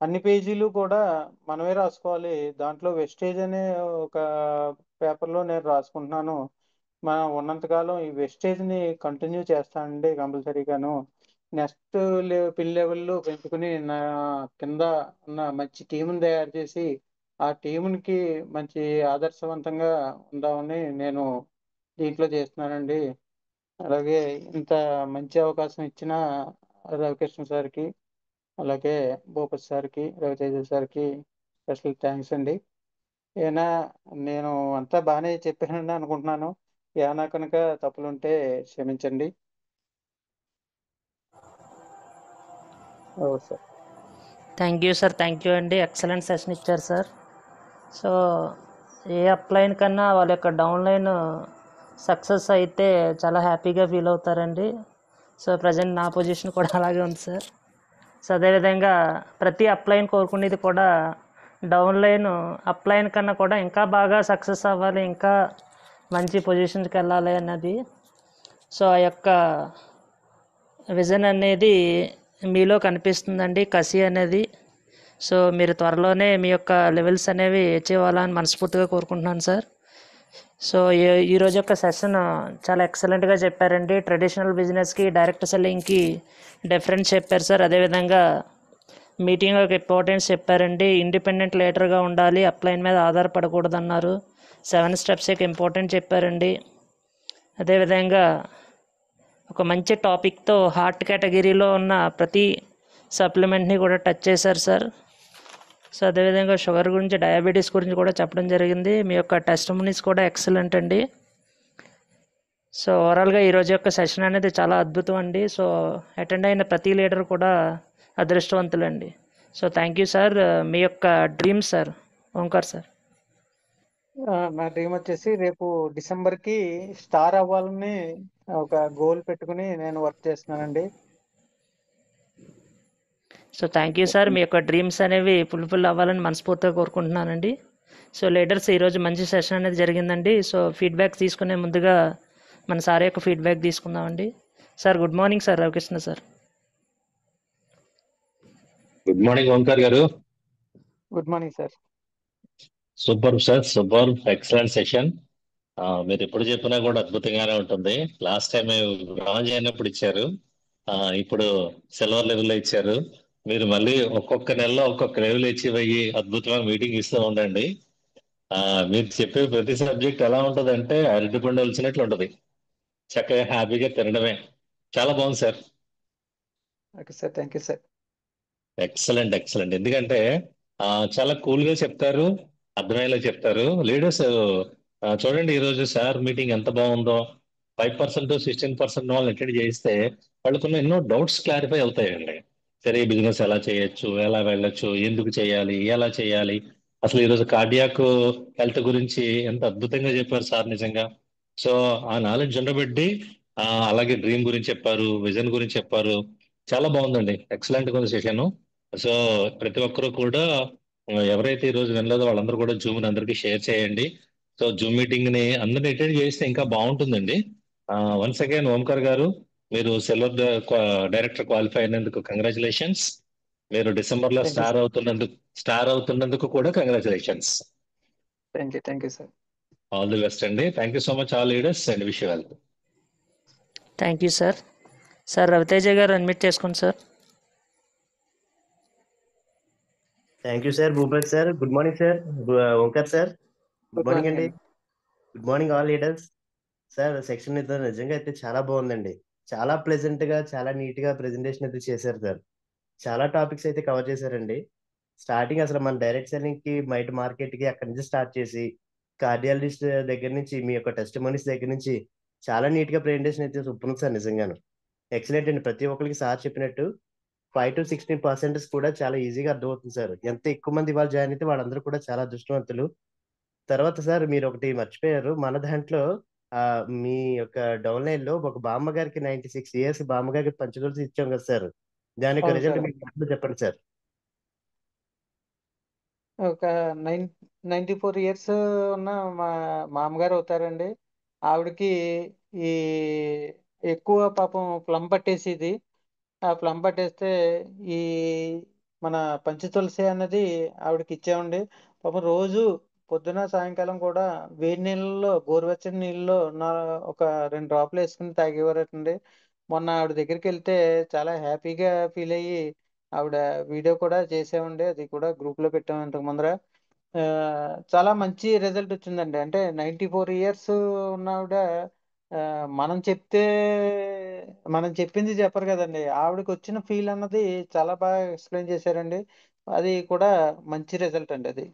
అన్ని పేజీలు కూడా మనమే రాసుకోవాలి. దాంట్లో వెస్టేజ్ అనే ఒక పేపర్లో నేను రాసుకుంటున్నాను. మనం ఉన్నంతకాలం ఈ వెస్టేజ్ని కంటిన్యూ చేస్తానండి కంపల్సరీగాను. నెక్స్ట్ పిన్ లెవెల్లో పెంచుకుని నా కింద ఉన్న మంచి టీంని తయారు చేసి ఆ టీంకి మంచి ఆదర్శవంతంగా ఉందామని నేను దీంట్లో చేస్తున్నానండి. అలాగే ఇంత మంచి అవకాశం ఇచ్చిన రవికృష్ణ సార్కి, అలాగే భూపతి సార్కి, రవితేజ సార్కి స్పెషల్ థ్యాంక్స్ అండి. ఏనా నేను అంతా బాగానే చెప్పానని అనుకుంటున్నాను. ఏమైనా కనుక తప్పులుంటే క్షమించండి. ఓ sir. Thank you sir, thank you అండి. ఎక్సలెంట్ సెషన్ ఇచ్చారు సార్. సో ఏ అప్లైన్ కన్నా వాళ్ళ యొక్క డౌన్లైన్ సక్సెస్ అయితే చాలా హ్యాపీగా ఫీల్ అవుతారండి. సో ప్రజెంట్ నా పొజిషన్ కూడా అలాగే ఉంది సార్. సో అదేవిధంగా ప్రతి అప్లైన్ కోరుకునేది కూడా డౌన్లైన్ అప్లైన్ కన్నా కూడా ఇంకా బాగా సక్సెస్ అవ్వాలి, ఇంకా మంచి పొజిషన్కి వెళ్ళాలి అన్నది. సో ఆ యొక్క విజన్ అనేది మీలో కనిపిస్తుందండి, కసి అనేది. సో మీరు త్వరలోనే మీ యొక్క లెవెల్స్ అనేవి అచీవ్ అవ్వాలని మనస్ఫూర్తిగా కోరుకుంటున్నాను సార్. సో ఈరోజు యొక్క సెషన్ చాలా ఎక్సలెంట్గా చెప్పారండి. ట్రెడిషనల్ బిజినెస్కి, డైరెక్ట్ సెల్లింగ్కి డిఫరెన్స్ చెప్పారు సార్. అదేవిధంగా మీటింగ్ యొక్క ఇంపార్టెన్స్ చెప్పారండి. ఇండిపెండెంట్ లీడర్గా ఉండాలి, అప్లైన్ మీద ఆధారపడకూడదు అన్నారు. 7 స్టెప్స్ యొక్క ఇంపార్టెంట్ చెప్పారండి. అదేవిధంగా ఒక మంచి టాపిక్తో హార్ట్ కేటగిరీలో ఉన్న ప్రతి సప్లిమెంట్ని కూడా టచ్ చేశారు సార్. సో అదేవిధంగా షుగర్ గురించి, డయాబెటీస్ గురించి కూడా చెప్పడం జరిగింది. మీ యొక్క టెస్టిమనీస్ కూడా ఎక్సలెంట్ అండి. సో ఓవరాల్గా ఈరోజు యొక్క సెషన్ అనేది చాలా అద్భుతం అండి. సో అటెండ్ అయిన ప్రతి లీడర్ కూడా అదృష్టవంతులండి. So thank you sir. మీ యొక్క డ్రీమ్ సార్ ఓంకార్ సార్. నా డ్రీమ్ వచ్చేసి రేపు డిసెంబర్కి స్టార్ అవ్వాలని ఒక గోల్ పెట్టుకుని నేను వర్క్ చేస్తున్నానండి. So thank you sir. మీ యొక్క డ్రీమ్స్ అనేవి ఫుల్ఫిల్ అవ్వాలని మనస్ఫూర్తిగా కోరుకుంటున్నానండి. సో లీడర్స్ ఈరోజు మంచి సెషన్ అనేది జరిగిందండి. సో ఫీడ్బ్యాక్ తీసుకునే ముందుగా మన సార్ యొక్క ఫీడ్బ్యాక్ తీసుకుందామండి. Sir good morning sir. Ravikrishna sir. Good morning Omkar గారు. Good morning sir. Super sir, super, excellent session. మీరు ఎప్పుడు చెప్పినా కూడా అద్భుతంగానే ఉంటుంది. లాస్ట్ టైం బ్రాంజ్ అయినప్పుడు ఇచ్చారు, ఇప్పుడు సిల్వర్ లెవెల్లో ఇచ్చారు. మీరు మళ్ళీ ఒక్కొక్క నెలలో ఒక్కొక్క లెవెల్ అచీవ్ అయ్యి అద్భుతమైన మీటింగ్ ఇస్తూ ఉండండి. మీరు చెప్పే ప్రతి సబ్జెక్ట్ ఎలా ఉంటుంది అంటే అరటిపండు వచ్చినట్లు ఉంటుంది. చక్కగా హ్యాపీగా తినడమే. చాలా బాగుంది sir. Okay sir, thank you sir. Excellent, excellent. ఎందుకంటే చాలా కూల్ గా చెప్తారు, అర్థమయ్యేలా చెప్తారు. లీడర్స్ చూడండి, ఈ రోజు సార్ మీటింగ్ ఎంత బాగుందో. 5% 16% వాళ్ళు అటెండ్ చేస్తే వాళ్ళకున్న ఎన్నో డౌట్స్ క్లారిఫై అవుతాయండి. సరే, ఈ బిజినెస్ ఎలా చేయొచ్చు, ఎలా వెళ్ళొచ్చు, ఎందుకు చేయాలి, ఎలా చేయాలి. అసలు ఈరోజు కార్డియాక్ హెల్త్ గురించి ఎంత అద్భుతంగా చెప్పారు సార్ నిజంగా. సో ఆ నాలెడ్జ్ ఉండబట్టి అలాగే డ్రీమ్ గురించి చెప్పారు, విజన్ గురించి చెప్పారు. చాలా బాగుందండి, ఎక్సలెంట్ గా సెషన్. సో ప్రతి ఒక్కరూ కూడా ఎవరైతే ఈ రోజు వినలేదో వాళ్ళందరూ కూడా జూమ్ అందరికీ షేర్ చేయండి. సో జూమ్ మీటింగ్ ని అందరిని అటెండ్ చేస్తే ఇంకా బాగుంటుందండి. వన్స్ అగైన్ ఓంకార్ గారు, మీరు సిల్వర్ డైరెక్టర్ క్వాలిఫై అయినందుకు కంగ్రాచులేషన్స్. మీరు డిసెంబర్ లో థ్యాంక్ యూ స్టార్ అవుతున్నందుకు కూడా congratulations. Thank you sir. All the best అండి. Thank you so much all leaders and wish you well. Thank you sir. Sir Raviteja గారు admit చేసుకోండి sir. Thank you sir. Bhupathi sir, good morning sir. Omkar sir, good good morning morning అండి. అండి. Good morning all leaders. Sir section అయితే నిజంగా అయితే చాలా బాగుందండి. చాలా ప్లెజెంట్ గా, చాలా నీట్ గా ప్రెజెంటేషన్ అయితే చేశారు సార్. చాలా టాపిక్స్ అయితే కవర్ చేశారండి. స్టార్టింగ్ అసలు మన డైరెక్ట్ సెల్లింగ్ కి, బయట మార్కెట్ కి అక్కడి నుంచి స్టార్ట్ చేసి, కార్డియాలజిస్ట్ దగ్గర నుంచి, మీ యొక్క టెస్టిమోనీస్ దగ్గర నుంచి చాలా నీట్ గా ప్రెజెంటేషన్ అయితే సూపర్ ఉంది సార్. నిజంగాను ఎక్సలెంట్ అండి. ప్రతి ఒక్కరికి సార్ చెప్పినట్టు 5 to 16% కూడా చాలా ఈజీగా అర్థమవుతుంది సార్. ఎంత ఎక్కువ మంది వాళ్ళు జాయిన్ అయితే వాళ్ళందరూ కూడా చాలా అదృష్టవంతులు. తర్వాత సార్ మీరు ఒకటి మర్చిపోయారు. మన దాంట్లో మీ యొక్క డౌన్ లైన్ లో ఒక బామ్మ గారికి 96 ఇయర్స్ బామ్మగారికి పంచగొలుసు ఇచ్చాం కదా సార్. దాని యొక్క అవును రిజల్ట్ సార్. మీకు మాటలో చెప్పండి సార్. ఒక 94 ఇయర్స్ ఉన్న మా మామగారు అవుతారండి. ఆవిడకి ఈ ఎక్కువ పాపం ప్లం పట్టేసేది. ఆ ప్లం పట్టేస్తే ఈ మన పంచ తులసి అన్నది ఆవిడకి ఇచ్చామండి. పాపం రోజు పొద్దున సాయంకాలం కూడా వేడి నీళ్ళలో, గోరువెచ్చని నీళ్ళలో ఒక 2 డ్రాప్లు వేసుకుని తాగేవారటండి. మొన్న ఆవిడ దగ్గరికి వెళ్తే చాలా హ్యాపీగా ఫీల్ అయ్యి ఆవిడ వీడియో కూడా చేసామండి. అది కూడా గ్రూప్ లో పెట్టాము ఇంతకు ముందర. చాలా మంచి రిజల్ట్ వచ్చిందండి. అంటే 94 ఇయర్స్ ఉన్న ఆవిడ మనం చెప్పింది చెప్పరు కదండి. ఆవిడకి వచ్చిన ఫీల్ అన్నది చాలా బాగా ఎక్స్ప్లెయిన్ చేశారండి. అది కూడా మంచి రిజల్ట్ అండి అది.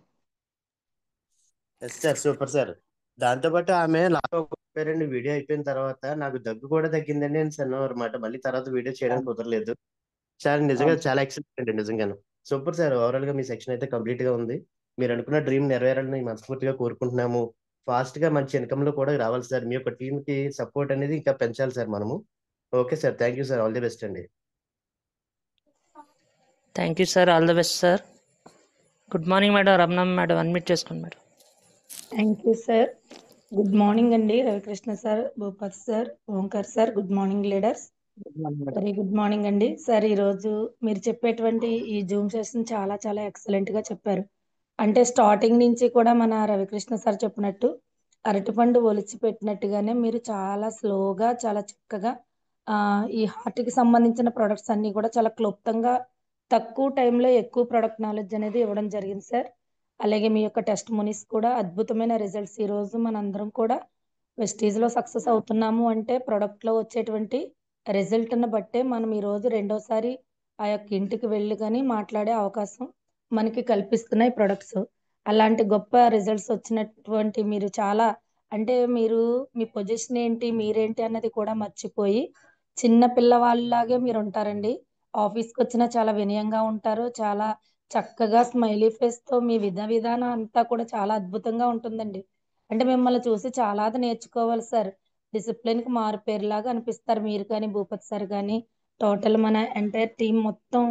Yes sir, super sir. దాంతోపాటు ఆమె లాస్ట్ చెప్పారండి, వీడియో అయిపోయిన తర్వాత నాకు దగ్గు కూడా తగ్గిందండి అని అన్నారు అనమాట. మళ్ళీ తర్వాత వీడియో చేయడానికి కుదరలేదు. చాలా నిజంగా అవును సార్. చాలా ఎక్సలెంట్ అండి నిజంగాను. Super sir. ఓవరాల్ గా మీ సెక్షన్ అయితే కంప్లీట్ గా ఉంది. మీరు అనుకున్న డ్రీమ్ నెరవేరాలని మనస్ఫూర్తిగా కోరుకుంటున్నాము. ఫాస్ట్ గా మంచి ఇన్కమ్ లో కూడా రావాలి సార్. మీ యొక్క టీమ్ కి సపోర్ట్ అనేది ఇంకా పెంచాలి సార్ మనము. Okay sir, thank you sir, all the best అండి. Thank you sir, all the best sir. Good morning madam, Ramanamma madam, unmute చేసుకోండి madam. Thank you sir. Good morning అండి Ravikrishna sir, Bhupathi sir, Omkar sir. Good morning leaders. Very good morning అండి sir. ఈరోజు మీరు చెప్పేటువంటి ఈ Zoom session చాలా చాలా ఎక్సలెంట్ గా చెప్పారు. అంటే స్టార్టింగ్ నుంచి కూడా మన రవికృష్ణ సార్ చెప్పినట్టు అరటిపండు ఒలిచి పెట్టినట్టుగానే మీరు చాలా స్లోగా చాలా చక్కగా ఈ హార్ట్కి సంబంధించిన ప్రొడక్ట్స్ అన్ని కూడా చాలా క్లుప్తంగా తక్కువ టైంలో ఎక్కువ ప్రొడక్ట్ నాలెడ్జ్ అనేది ఇవ్వడం జరిగింది సార్. అలాగే మీ యొక్క టెస్ట్ మునీస్ కూడా అద్భుతమైన రిజల్ట్స్. ఈరోజు మనందరం కూడా వెస్టీజ్లో సక్సెస్ అవుతున్నాము అంటే ప్రొడక్ట్లో వచ్చేటువంటి రిజల్ట్ని బట్టే మనం ఈరోజు రెండోసారి ఆ యొక్క ఇంటికి వెళ్ళి కానీ మాట్లాడే అవకాశం మనకి కల్పిస్తున్నాయి ప్రొడక్ట్స్. అలాంటి గొప్ప రిజల్ట్స్ వచ్చినటువంటి మీరు చాలా అంటే మీరు మీ పొజిషన్ ఏంటి మీరేంటి అన్నది కూడా మర్చిపోయి చిన్న పిల్లవాళ్ళలాగే మీరు ఉంటారండి. ఆఫీస్కి వచ్చినా చాలా వినయంగా ఉంటారు. చాలా చక్కగా స్మైలీ ఫేస్తో మీ విధానం అంతా కూడా చాలా అద్భుతంగా ఉంటుందండి. అంటే మిమ్మల్ని చూసి చాలా నేర్చుకోవాలి సార్. డిసిప్లిన్కి మారుపేరులాగా అనిపిస్తారు మీరు కానీ భూపతి సార్ కానీ. టోటల్ మన ఎంటైర్ టీం మొత్తం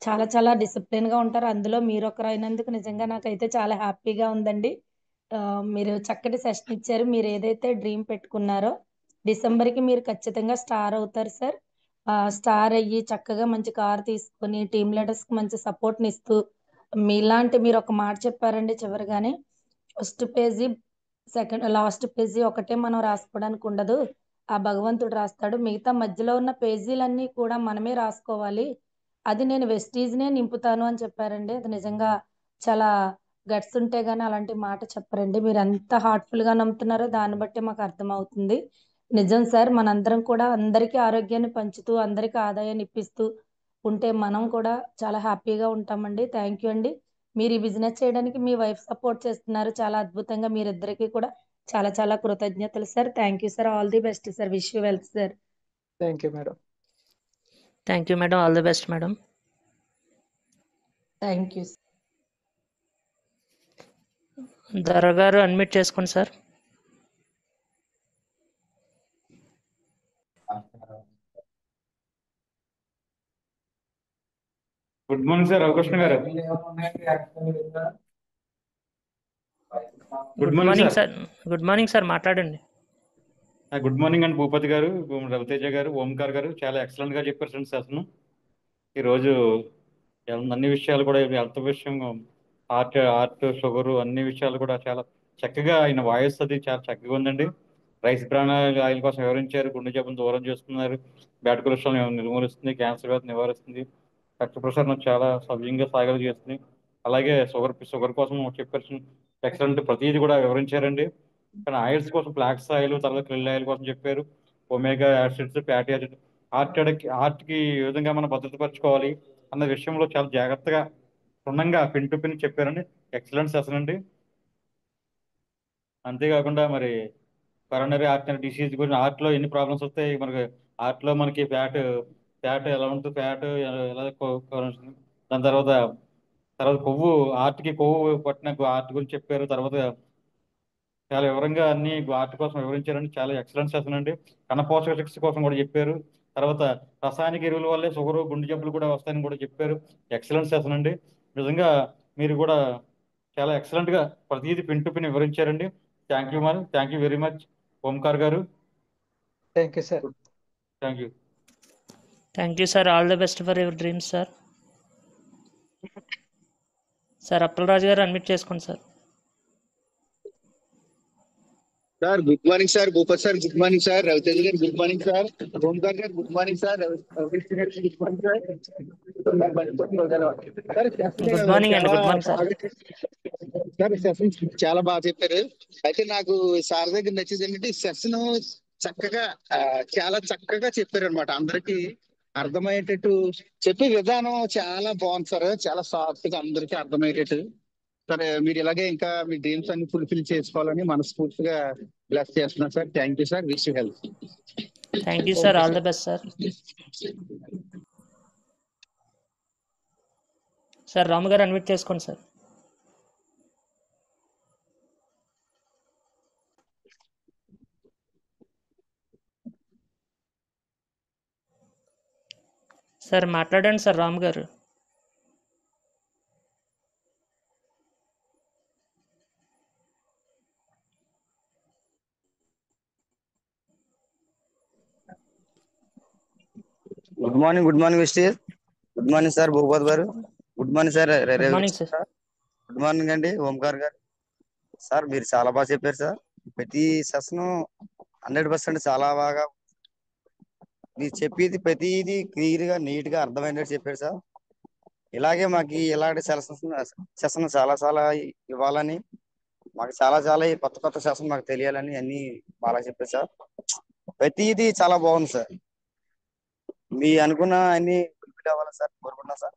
చాలా చాలా డిసిప్లిన్గా ఉంటారు. అందులో మీరు ఒకరు అయినందుకు నిజంగా నాకైతే చాలా హ్యాపీగా ఉందండి. మీరు చక్కటి సెషన్ ఇచ్చారు. మీరు ఏదైతే డ్రీమ్ పెట్టుకున్నారో డిసెంబర్కి మీరు ఖచ్చితంగా స్టార్ అవుతారు సార్. స్టార్ అయ్యి చక్కగా మంచి కార్ తీసుకొని టీమ్ లీడర్స్కి మంచి సపోర్ట్ని ఇస్తూ మీలాంటి మీరు ఒక మాట చెప్పారండి చివరిగానే, ఫస్ట్ పేజీ లాస్ట్ పేజీ ఒకటే మనం రాసుకోవడానికి ఉండదు, ఆ భగవంతుడు రాస్తాడు. మిగతా మధ్యలో ఉన్న పేజీలన్నీ కూడా మనమే రాసుకోవాలి. అది నేను వెస్టీజ్నే నింపుతాను అని చెప్పారండి. అది నిజంగా చాలా గట్స్ ఉంటే గానీ అలాంటి మాట చెప్పరండి. మీరు ఎంత హార్ట్ఫుల్గా నమ్ముతున్నారో దాన్ని బట్టి మాకు అర్థమవుతుంది. నిజం సార్, మనందరం కూడా అందరికీ ఆరోగ్యాన్ని పంచుతూ అందరికీ ఆదాయాన్ని ఇప్పిస్తూ ఉంటే మనం కూడా చాలా హ్యాపీగా ఉంటామండి. థ్యాంక్ యూ అండి. మీరు ఈ బిజినెస్ చేయడానికి మీ వైఫ్ సపోర్ట్ చేస్తున్నారు చాలా అద్భుతంగా. మీరిద్దరికీ కూడా చాలా చాలా కృతజ్ఞతలు sir. Thank you sir, all the best sir, wish you wealth sir. Thank you madam. Thank you madam, all the best madam. Thank you. Dhara గారు అన్మ్యూట్ చేసుకోండి sir. Good morning sir Ravikrishna గారు. Good morning sir. Good morning sir, మాట్లాడండి. Good morning అండి భూపతి గారు, రవితేజ గారు, ఓంకార్ గారు. చాలా excellent గా చెప్పారు ఫ్రెండ్స్ అసలు. ఈరోజు అన్ని విషయాలు కూడా హెల్త్ విషయం, హార్ట్ షుగర్ అన్ని విషయాలు కూడా చాలా చక్కగా ఆయన వాయిస్ అది చాలా చక్కగా ఉందండి. రైస్ బ్రాన్ ఆయిల్ కోసం వివరించారు. గుండె జబ్బును దూరం చేస్తున్నారు, బ్యాడ్ కొలెస్ట్రాల్ నిర్మూలిస్తుంది, క్యాన్సర్ వ్యాధి నివారిస్తుంది, రక్త ప్రసరణ చాలా సవ్యంగా సాగలు చేస్తుంది. అలాగే షుగర్ కోసం చెప్పారు ఎక్సలెంట్, ప్రతిదీ కూడా వివరించారండి. కానీ ఆయిల్స్ కోసం ఫ్లాక్స్ ఆయిల్, తర్వాత క్రిల్ ఆయిల్ కోసం చెప్పారు. ఒమేగా యాసిడ్స్, ఫ్యాటీ యాసిడ్, హార్ట్కి ఏ విధంగా మనం భద్రతపరచుకోవాలి అన్న విషయంలో చాలా జాగ్రత్తగా క్షుణ్ణంగా పిన్ టు పిన్ చెప్పారండి. ఎక్సలెంట్ సెషన్ అండి. అంతేకాకుండా మరి కరోనరీ ఆర్టరీ డిసీజ్ గురించి, హార్ట్లో ఎన్ని ప్రాబ్లమ్స్ వస్తాయి మనకి, హార్ట్లో మనకి ఫ్యాట్ ఎలా ఉంటుంది, ఫ్యాట్ ఎలా దాని తర్వాత కొవ్వు, హార్ట్కి కొవ్వు పట్టిన హార్ట్ గురించి చెప్పారు. తర్వాత చాలా వివరంగా అన్ని హార్ట్ కోసం వివరించారండి. చాలా ఎక్సలెంట్ సెషన్ అండి. కణపోషక శక్తి కోసం కూడా చెప్పారు. తర్వాత రసాయనిక ఎరువుల వల్లే షుగర్, గుండె జబ్బులు కూడా వస్తాయని కూడా చెప్పారు. ఎక్సలెంట్ సెషన్ అండి. నిజంగా మీరు కూడా చాలా ఎక్సలెంట్ గా ప్రతిదీ పిన్ టు పిన్ వివరించారండి. థ్యాంక్ యూ మరి, thank you very much Omkar గారు. Thank you sir. Thank you. Thank you sir, all the best for your dreams sir. Sir Appalaraju గారు అన్మ్యూట్ చేసుకోండి sir. Sir good morning sir, Bhupath sir good morning sir, Raviteja గారు good morning sir, Omkar గారు good morning sir, Ravikrishna గారు good morning sir. Good morning అండి. Good morning sir. Sir session చాలా బాగా చెప్పారు. అయితే నాకు సార్ దగ్గర నచ్చేది ఏంటంటే సెషన్ చక్కగా చాలా చక్కగా చెప్పారు అనమాట. అందరికి అర్థమయ్యేటట్టు చెప్పే విధానం చాలా బాగుంది సార్. చాలా సాఫ్ట్ గా అందరికీ అర్థమయ్యేటట్టు. సరే, మీరు ఇలాగే ఇంకా మీ డ్రీమ్స్ అన్ని ఫుల్ఫిల్ చేసుకోవాలని మనస్ఫూర్తిగా బ్లెస్ చేస్తున్నాను sir. Thank you sir. Wish you health. Thank you thank sir. You all the sir. Best sir. Sir Ramu గారు అన్మ్యూట్ చేసుకోండి సార్. సార్ మాట్లాడండి సార్ రాము గారు. Good morning mister. Good morning sir Bhupath గారు. Good morning sir good morning sir. Good morning అండి ఓంకార్ గారు. Sir మీరు చాలా బాగా చెప్పారు సార్. ప్రతి సెషన్ 100% చాలా బాగా మీరు చెప్పేది ప్రతిదీ క్లియర్ గా నీట్ గా అర్థమైనట్టు చెప్పారు సార్. ఇలాగే మాకు ఇలాంటి సెషన్ చాలా చాలా ఇవ్వాలని, మాకు చాలా ఈ కొత్త సెషన్ మాకు తెలియాలని అన్ని బాగా చెప్పారు సార్. ప్రతిదీ చాలా బాగుంది సార్. మీ అనుకున్న అన్ని ఫుల్ఫిల్ అవ్వాలి సార్ కోరుకుంటున్నాం సార్.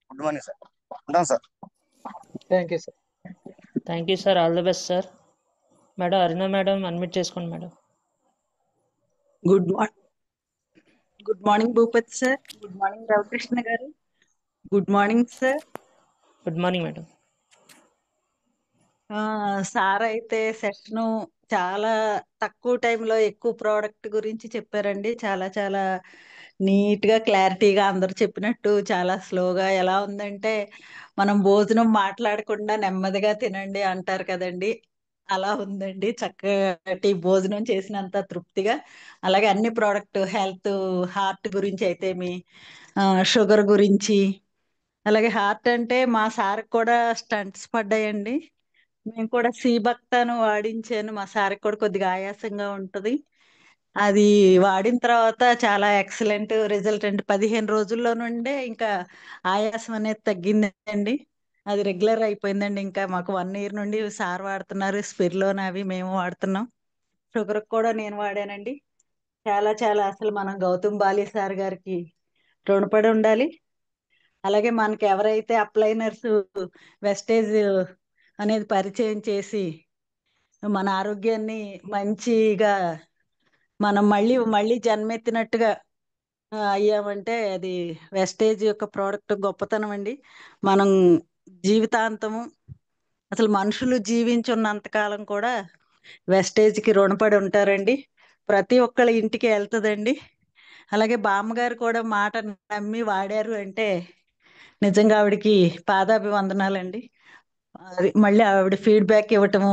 Good morning sir. ఉంటాం sir. Thank you sir. Thank you sir. All the best sir. Madam Aruna madam unmute చేసుకోండి madam. Good morning Bhupathi sir. Good morning Ravikrishna గారు. Good morning sir. Good morning madam. Sir అయితే session చాలా తక్కువ టైంలో ఎక్కువ product గురించి చెప్పారండి. చాలా చాలా నీట్ గా క్లారిటీగా అందరు చెప్పినట్టు చాలా స్లోగా. ఎలా ఉందంటే మనం భోజనం మాట్లాడకుండా నెమ్మదిగా తినండి అంటారు కదండి, అలా ఉందండి. చక్కటి భోజనం చేసినంత తృప్తిగా. అలాగే అన్ని ప్రోడక్ట్ హెల్త్, హార్ట్ గురించి అయితే మీ షుగర్ గురించి, అలాగే హార్ట్ అంటే మా సార్ కూడా స్టంట్స్ పడ్డాయండి. మేము కూడా సీబక్తాను వాడించాను. మా సార్కి కూడా కొద్దిగా ఆయాసంగా ఉంటది. అది వాడిన తర్వాత చాలా ఎక్సలెంట్ రిజల్ట్ అండి. 15 రోజుల్లో నుండే ఇంకా ఆయాసం అనేది తగ్గిందండి. అది రెగ్యులర్ అయిపోయిందండి. ఇంకా మాకు 1 ఇయర్ నుండి సార్ వాడుతున్నారు. స్పిర్లోన్ అవి మేము వాడుతున్నాం. షుగర్ కూడా నేను వాడానండి. చాలా చాలా అసలు మనం గౌతమ్ బాలి సార్ గారికి రుణపడి ఉండాలి. అలాగే మనకి ఎవరైతే అప్లైనర్స్ వెస్టేజ్ అనేది పరిచయం చేసి మన ఆరోగ్యాన్ని మంచిగా మనం మళ్ళీ మళ్ళీ జన్మెత్తినట్టుగా అయ్యామంటే అది వెస్టేజ్ యొక్క ప్రోడక్ట్ గొప్పతనం అండి. మనం జీవితాంతము అసలు మనుషులు జీవించున్నంత కాలం కూడా వెస్టేజ్కి రుణపడి ఉంటారండి. ప్రతి ఒక్కళ్ళ ఇంటికి వెళ్తుందండి. అలాగే బామ్మగారు కూడా మాట నమ్మి వాడారు అంటే నిజంగా ఆవిడకి పాదాభివందనాలండి. అది మళ్ళీ ఆవిడ ఫీడ్బ్యాక్ ఇవ్వటము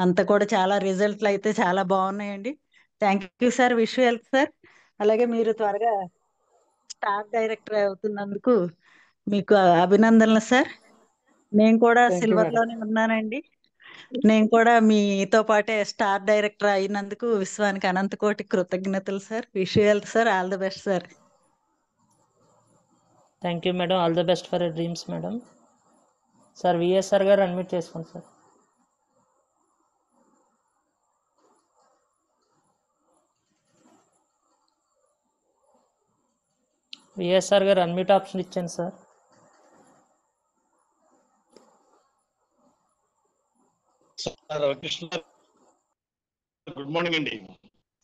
అంతా కూడా చాలా రిజల్ట్లు అయితే చాలా బాగున్నాయండి. Thank you sir. Wish you health sir. అలాగే మీరు త్వరగా స్టార్ డైరెక్టర్ అవుతున్నందుకు మీకు అభినందనలు సార్. నేను కూడా థ్యాంక్ యూ సిల్వర్ మేడం. లోనే ఉన్నానండి. నేను కూడా మీతో పాటే స్టార్ డైరెక్టర్ అయినందుకు విశ్వానికి అనంత కోటి కృతజ్ఞతలు sir. Wish you health sir. All the best sir. Thank you madam. All the best for your dreams madam. Sir VSR గారు అన్మ్యూట్ చేసుకోండి సార్. విఎస్ఆర్ గారు అన్మ్యూట్ ఆప్షన్ ఇచ్చాను sir. Sir Ravikrishna good morning అండి.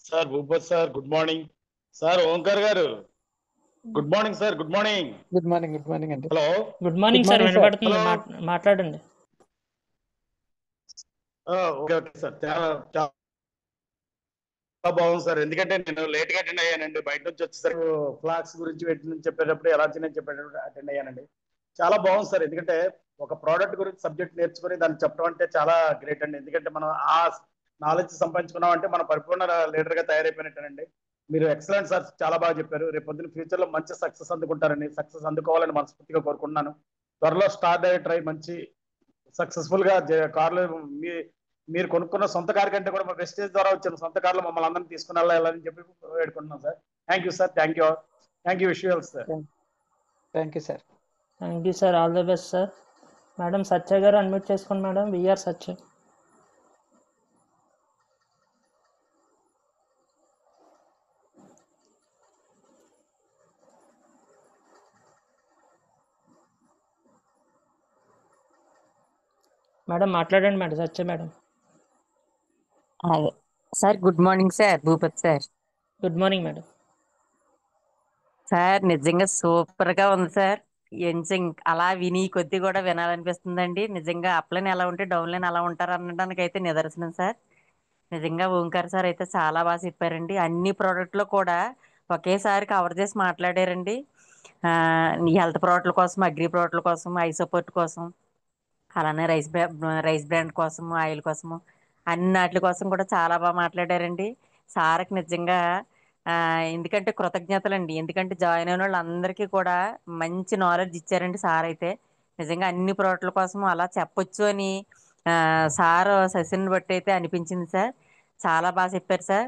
Sir Bhupath sir good morning. Sir Omkar గారు good morning sir. Good morning. Good morning. Good morning అండి. Hello. Good morning good sir. Morning sir. వినపడుతుంది, మాట్లాడండి. Okay okay sir. చాలా చాలా బాగుంది సార్. ఎందుకంటే నేను లేట్ గా అటెండ్ అయ్యానండి. బయట నుంచి వచ్చేసరికి ఫ్లాక్స్ గురించి వీటి నుంచి చెప్పేటప్పుడు ఎలా చెప్పేటప్పుడు అటెండ్ అయ్యానండి. చాలా బాగుంది సార్. ఎందుకంటే ఒక ప్రోడక్ట్ గురించి సబ్జెక్ట్ నేర్చుకుని దాన్ని చెప్పడం అంటే చాలా గ్రేట్ అండి. ఎందుకంటే మనం ఆ నాలెడ్జ్ సంపాదించుకున్నాం అంటే మన పరిపూర్ణ లీడర్ గా తయారైపోయినట్టేనండి. మీరు ఎక్సలెంట్ సార్. చాలా బాగా చెప్పారు. రేపు పొద్దున్న ఫ్యూచర్ లో మంచి సక్సెస్ అందుకుంటారని, సక్సెస్ అందుకోవాలని మనస్ఫూర్తిగా కోరుకుంటున్నాను. త్వరలో స్టార్ డైరెక్టర్ అయ్యి మంచి సక్సెస్ఫుల్ గా కార్లు మీరు కొనుక్కున్న సొంత కార్ కంటే కూడా మా వెస్టేజ్ ద్వారా వచ్చిన సొంత కార్లు మమ్మల్ని అందరినీ తీసుకుని వెళ్ళాలని చెప్పి వేడుకుంటున్నాం sir. Thank you sir. Thank you. Thank you. Visuals sir. Thank you sir. Thank you sir. All the best sir. Madam Satya గారు అన్మ్యూట్ చేసుకోండి మేడం. విఆర్ సత్య. మేడం మాట్లాడండి madam, Satya madam. Sir good morning sir, Bhupathi sir. Good morning madam. Sir నిజంగా super గా ఉంది sir. అలా విని కొద్ది కూడా వినాలనిపిస్తుందండి. నిజంగా అప్లైన్ ఎలా ఉంటే డౌన్లైన్ అలా ఉంటారు అనడానికి అయితే నిదర్శనం సార్. నిజంగా ఓంకార్ సార్ అయితే చాలా బాగా చెప్పారండి. అన్ని ప్రోడక్ట్లో కూడా ఒకేసారి కవర్ చేసి మాట్లాడారండి. ఈ హెల్త్ ప్రోడక్ట్ల కోసం, అగ్రి ప్రోడక్ట్ల కోసం, ఐ సపోర్ట్ కోసం, అలానే రైస్ బ్రాండ్ కోసం, ఆయిల్ కోసము, అన్నిటి కోసం కూడా చాలా బాగా మాట్లాడారండి. సార్కి నిజంగా ఎందుకంటే కృతజ్ఞతలండి. ఎందుకంటే జాయిన్ అయిన వాళ్ళందరికీ కూడా మంచి నాలెడ్జ్ ఇచ్చారండి సార్ అయితే. నిజంగా అన్ని ప్రోడక్ట్ల కోసం అలా చెప్పొచ్చు అని సార్ సెషన్ బట్టి అయితే అనిపించింది సార్. చాలా బాగా చెప్పారు సార్.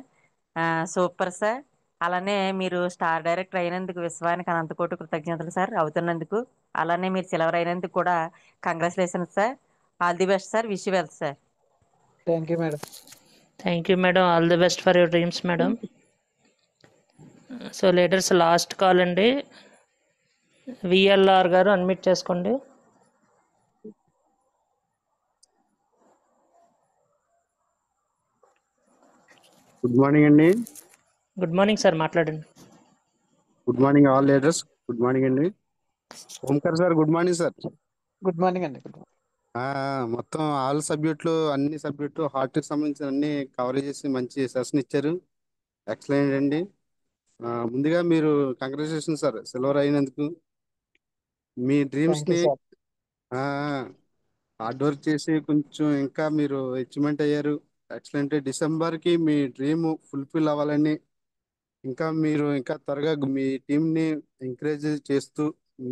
Super sir. అలానే మీరు స్టార్ డైరెక్టర్ అయినందుకు విశ్వానికి అనంతకోటి కృతజ్ఞతలు సార్ అవుతున్నందుకు. అలానే మీరు సిల్వర్ అయినందుకు కూడా congratulations sir. All the best sir. Wish you well sir. Thank you madam. Thank you madam. All the best for your dreams madam. So leaders last call అండి. VLR గారు అన్మిట్ చేసుకోండి. Good morning అండి. Good morning sir, మాట్లాడండి. Good morning all leaders. Good morning అండి. Omkar sir good morning sir. Good morning అండి. మొత్తం all సబ్జెక్టులు, అన్ని సబ్జెక్టు హార్ట్కి సంబంధించిన అన్ని కవర్ చేసి మంచి సెషన్ ఇచ్చారు. ఎక్సలెంట్ అండి. ముందుగా మీరు కంగ్రాచులేషన్ సార్ సిల్వర్ అయినందుకు. మీ డ్రీమ్స్ని హార్డ్ వర్క్ చేసి కొంచెం ఇంకా మీరు అచీవ్మెంట్ అయ్యారు. ఎక్సలెంట్. డిసెంబర్కి మీ డ్రీమ్ ఫుల్ఫిల్ అవ్వాలని, ఇంకా మీరు ఇంకా త్వరగా మీ టీంని ఎంకరేజ్ చేస్తూ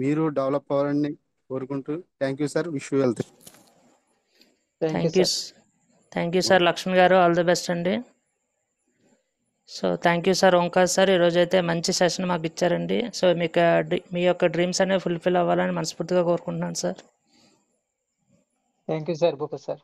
మీరు డెవలప్ అవ్వాలని కోరుకుంటూ thank you sir. Wish you wealth. Thank you sir. Lakshman గారు ఆల్ ది బెస్ట్ అండి. So thank you sir. Omkar sir ఈరోజు అయితే మంచి సెషన్ మాకు ఇచ్చారండి. సో మీ యొక్క డ్రీమ్స్ అనేవి ఫుల్ఫిల్ అవ్వాలని మనస్ఫూర్తిగా కోరుకుంటున్నాను sir. Thank you sir. Bhupathi sir.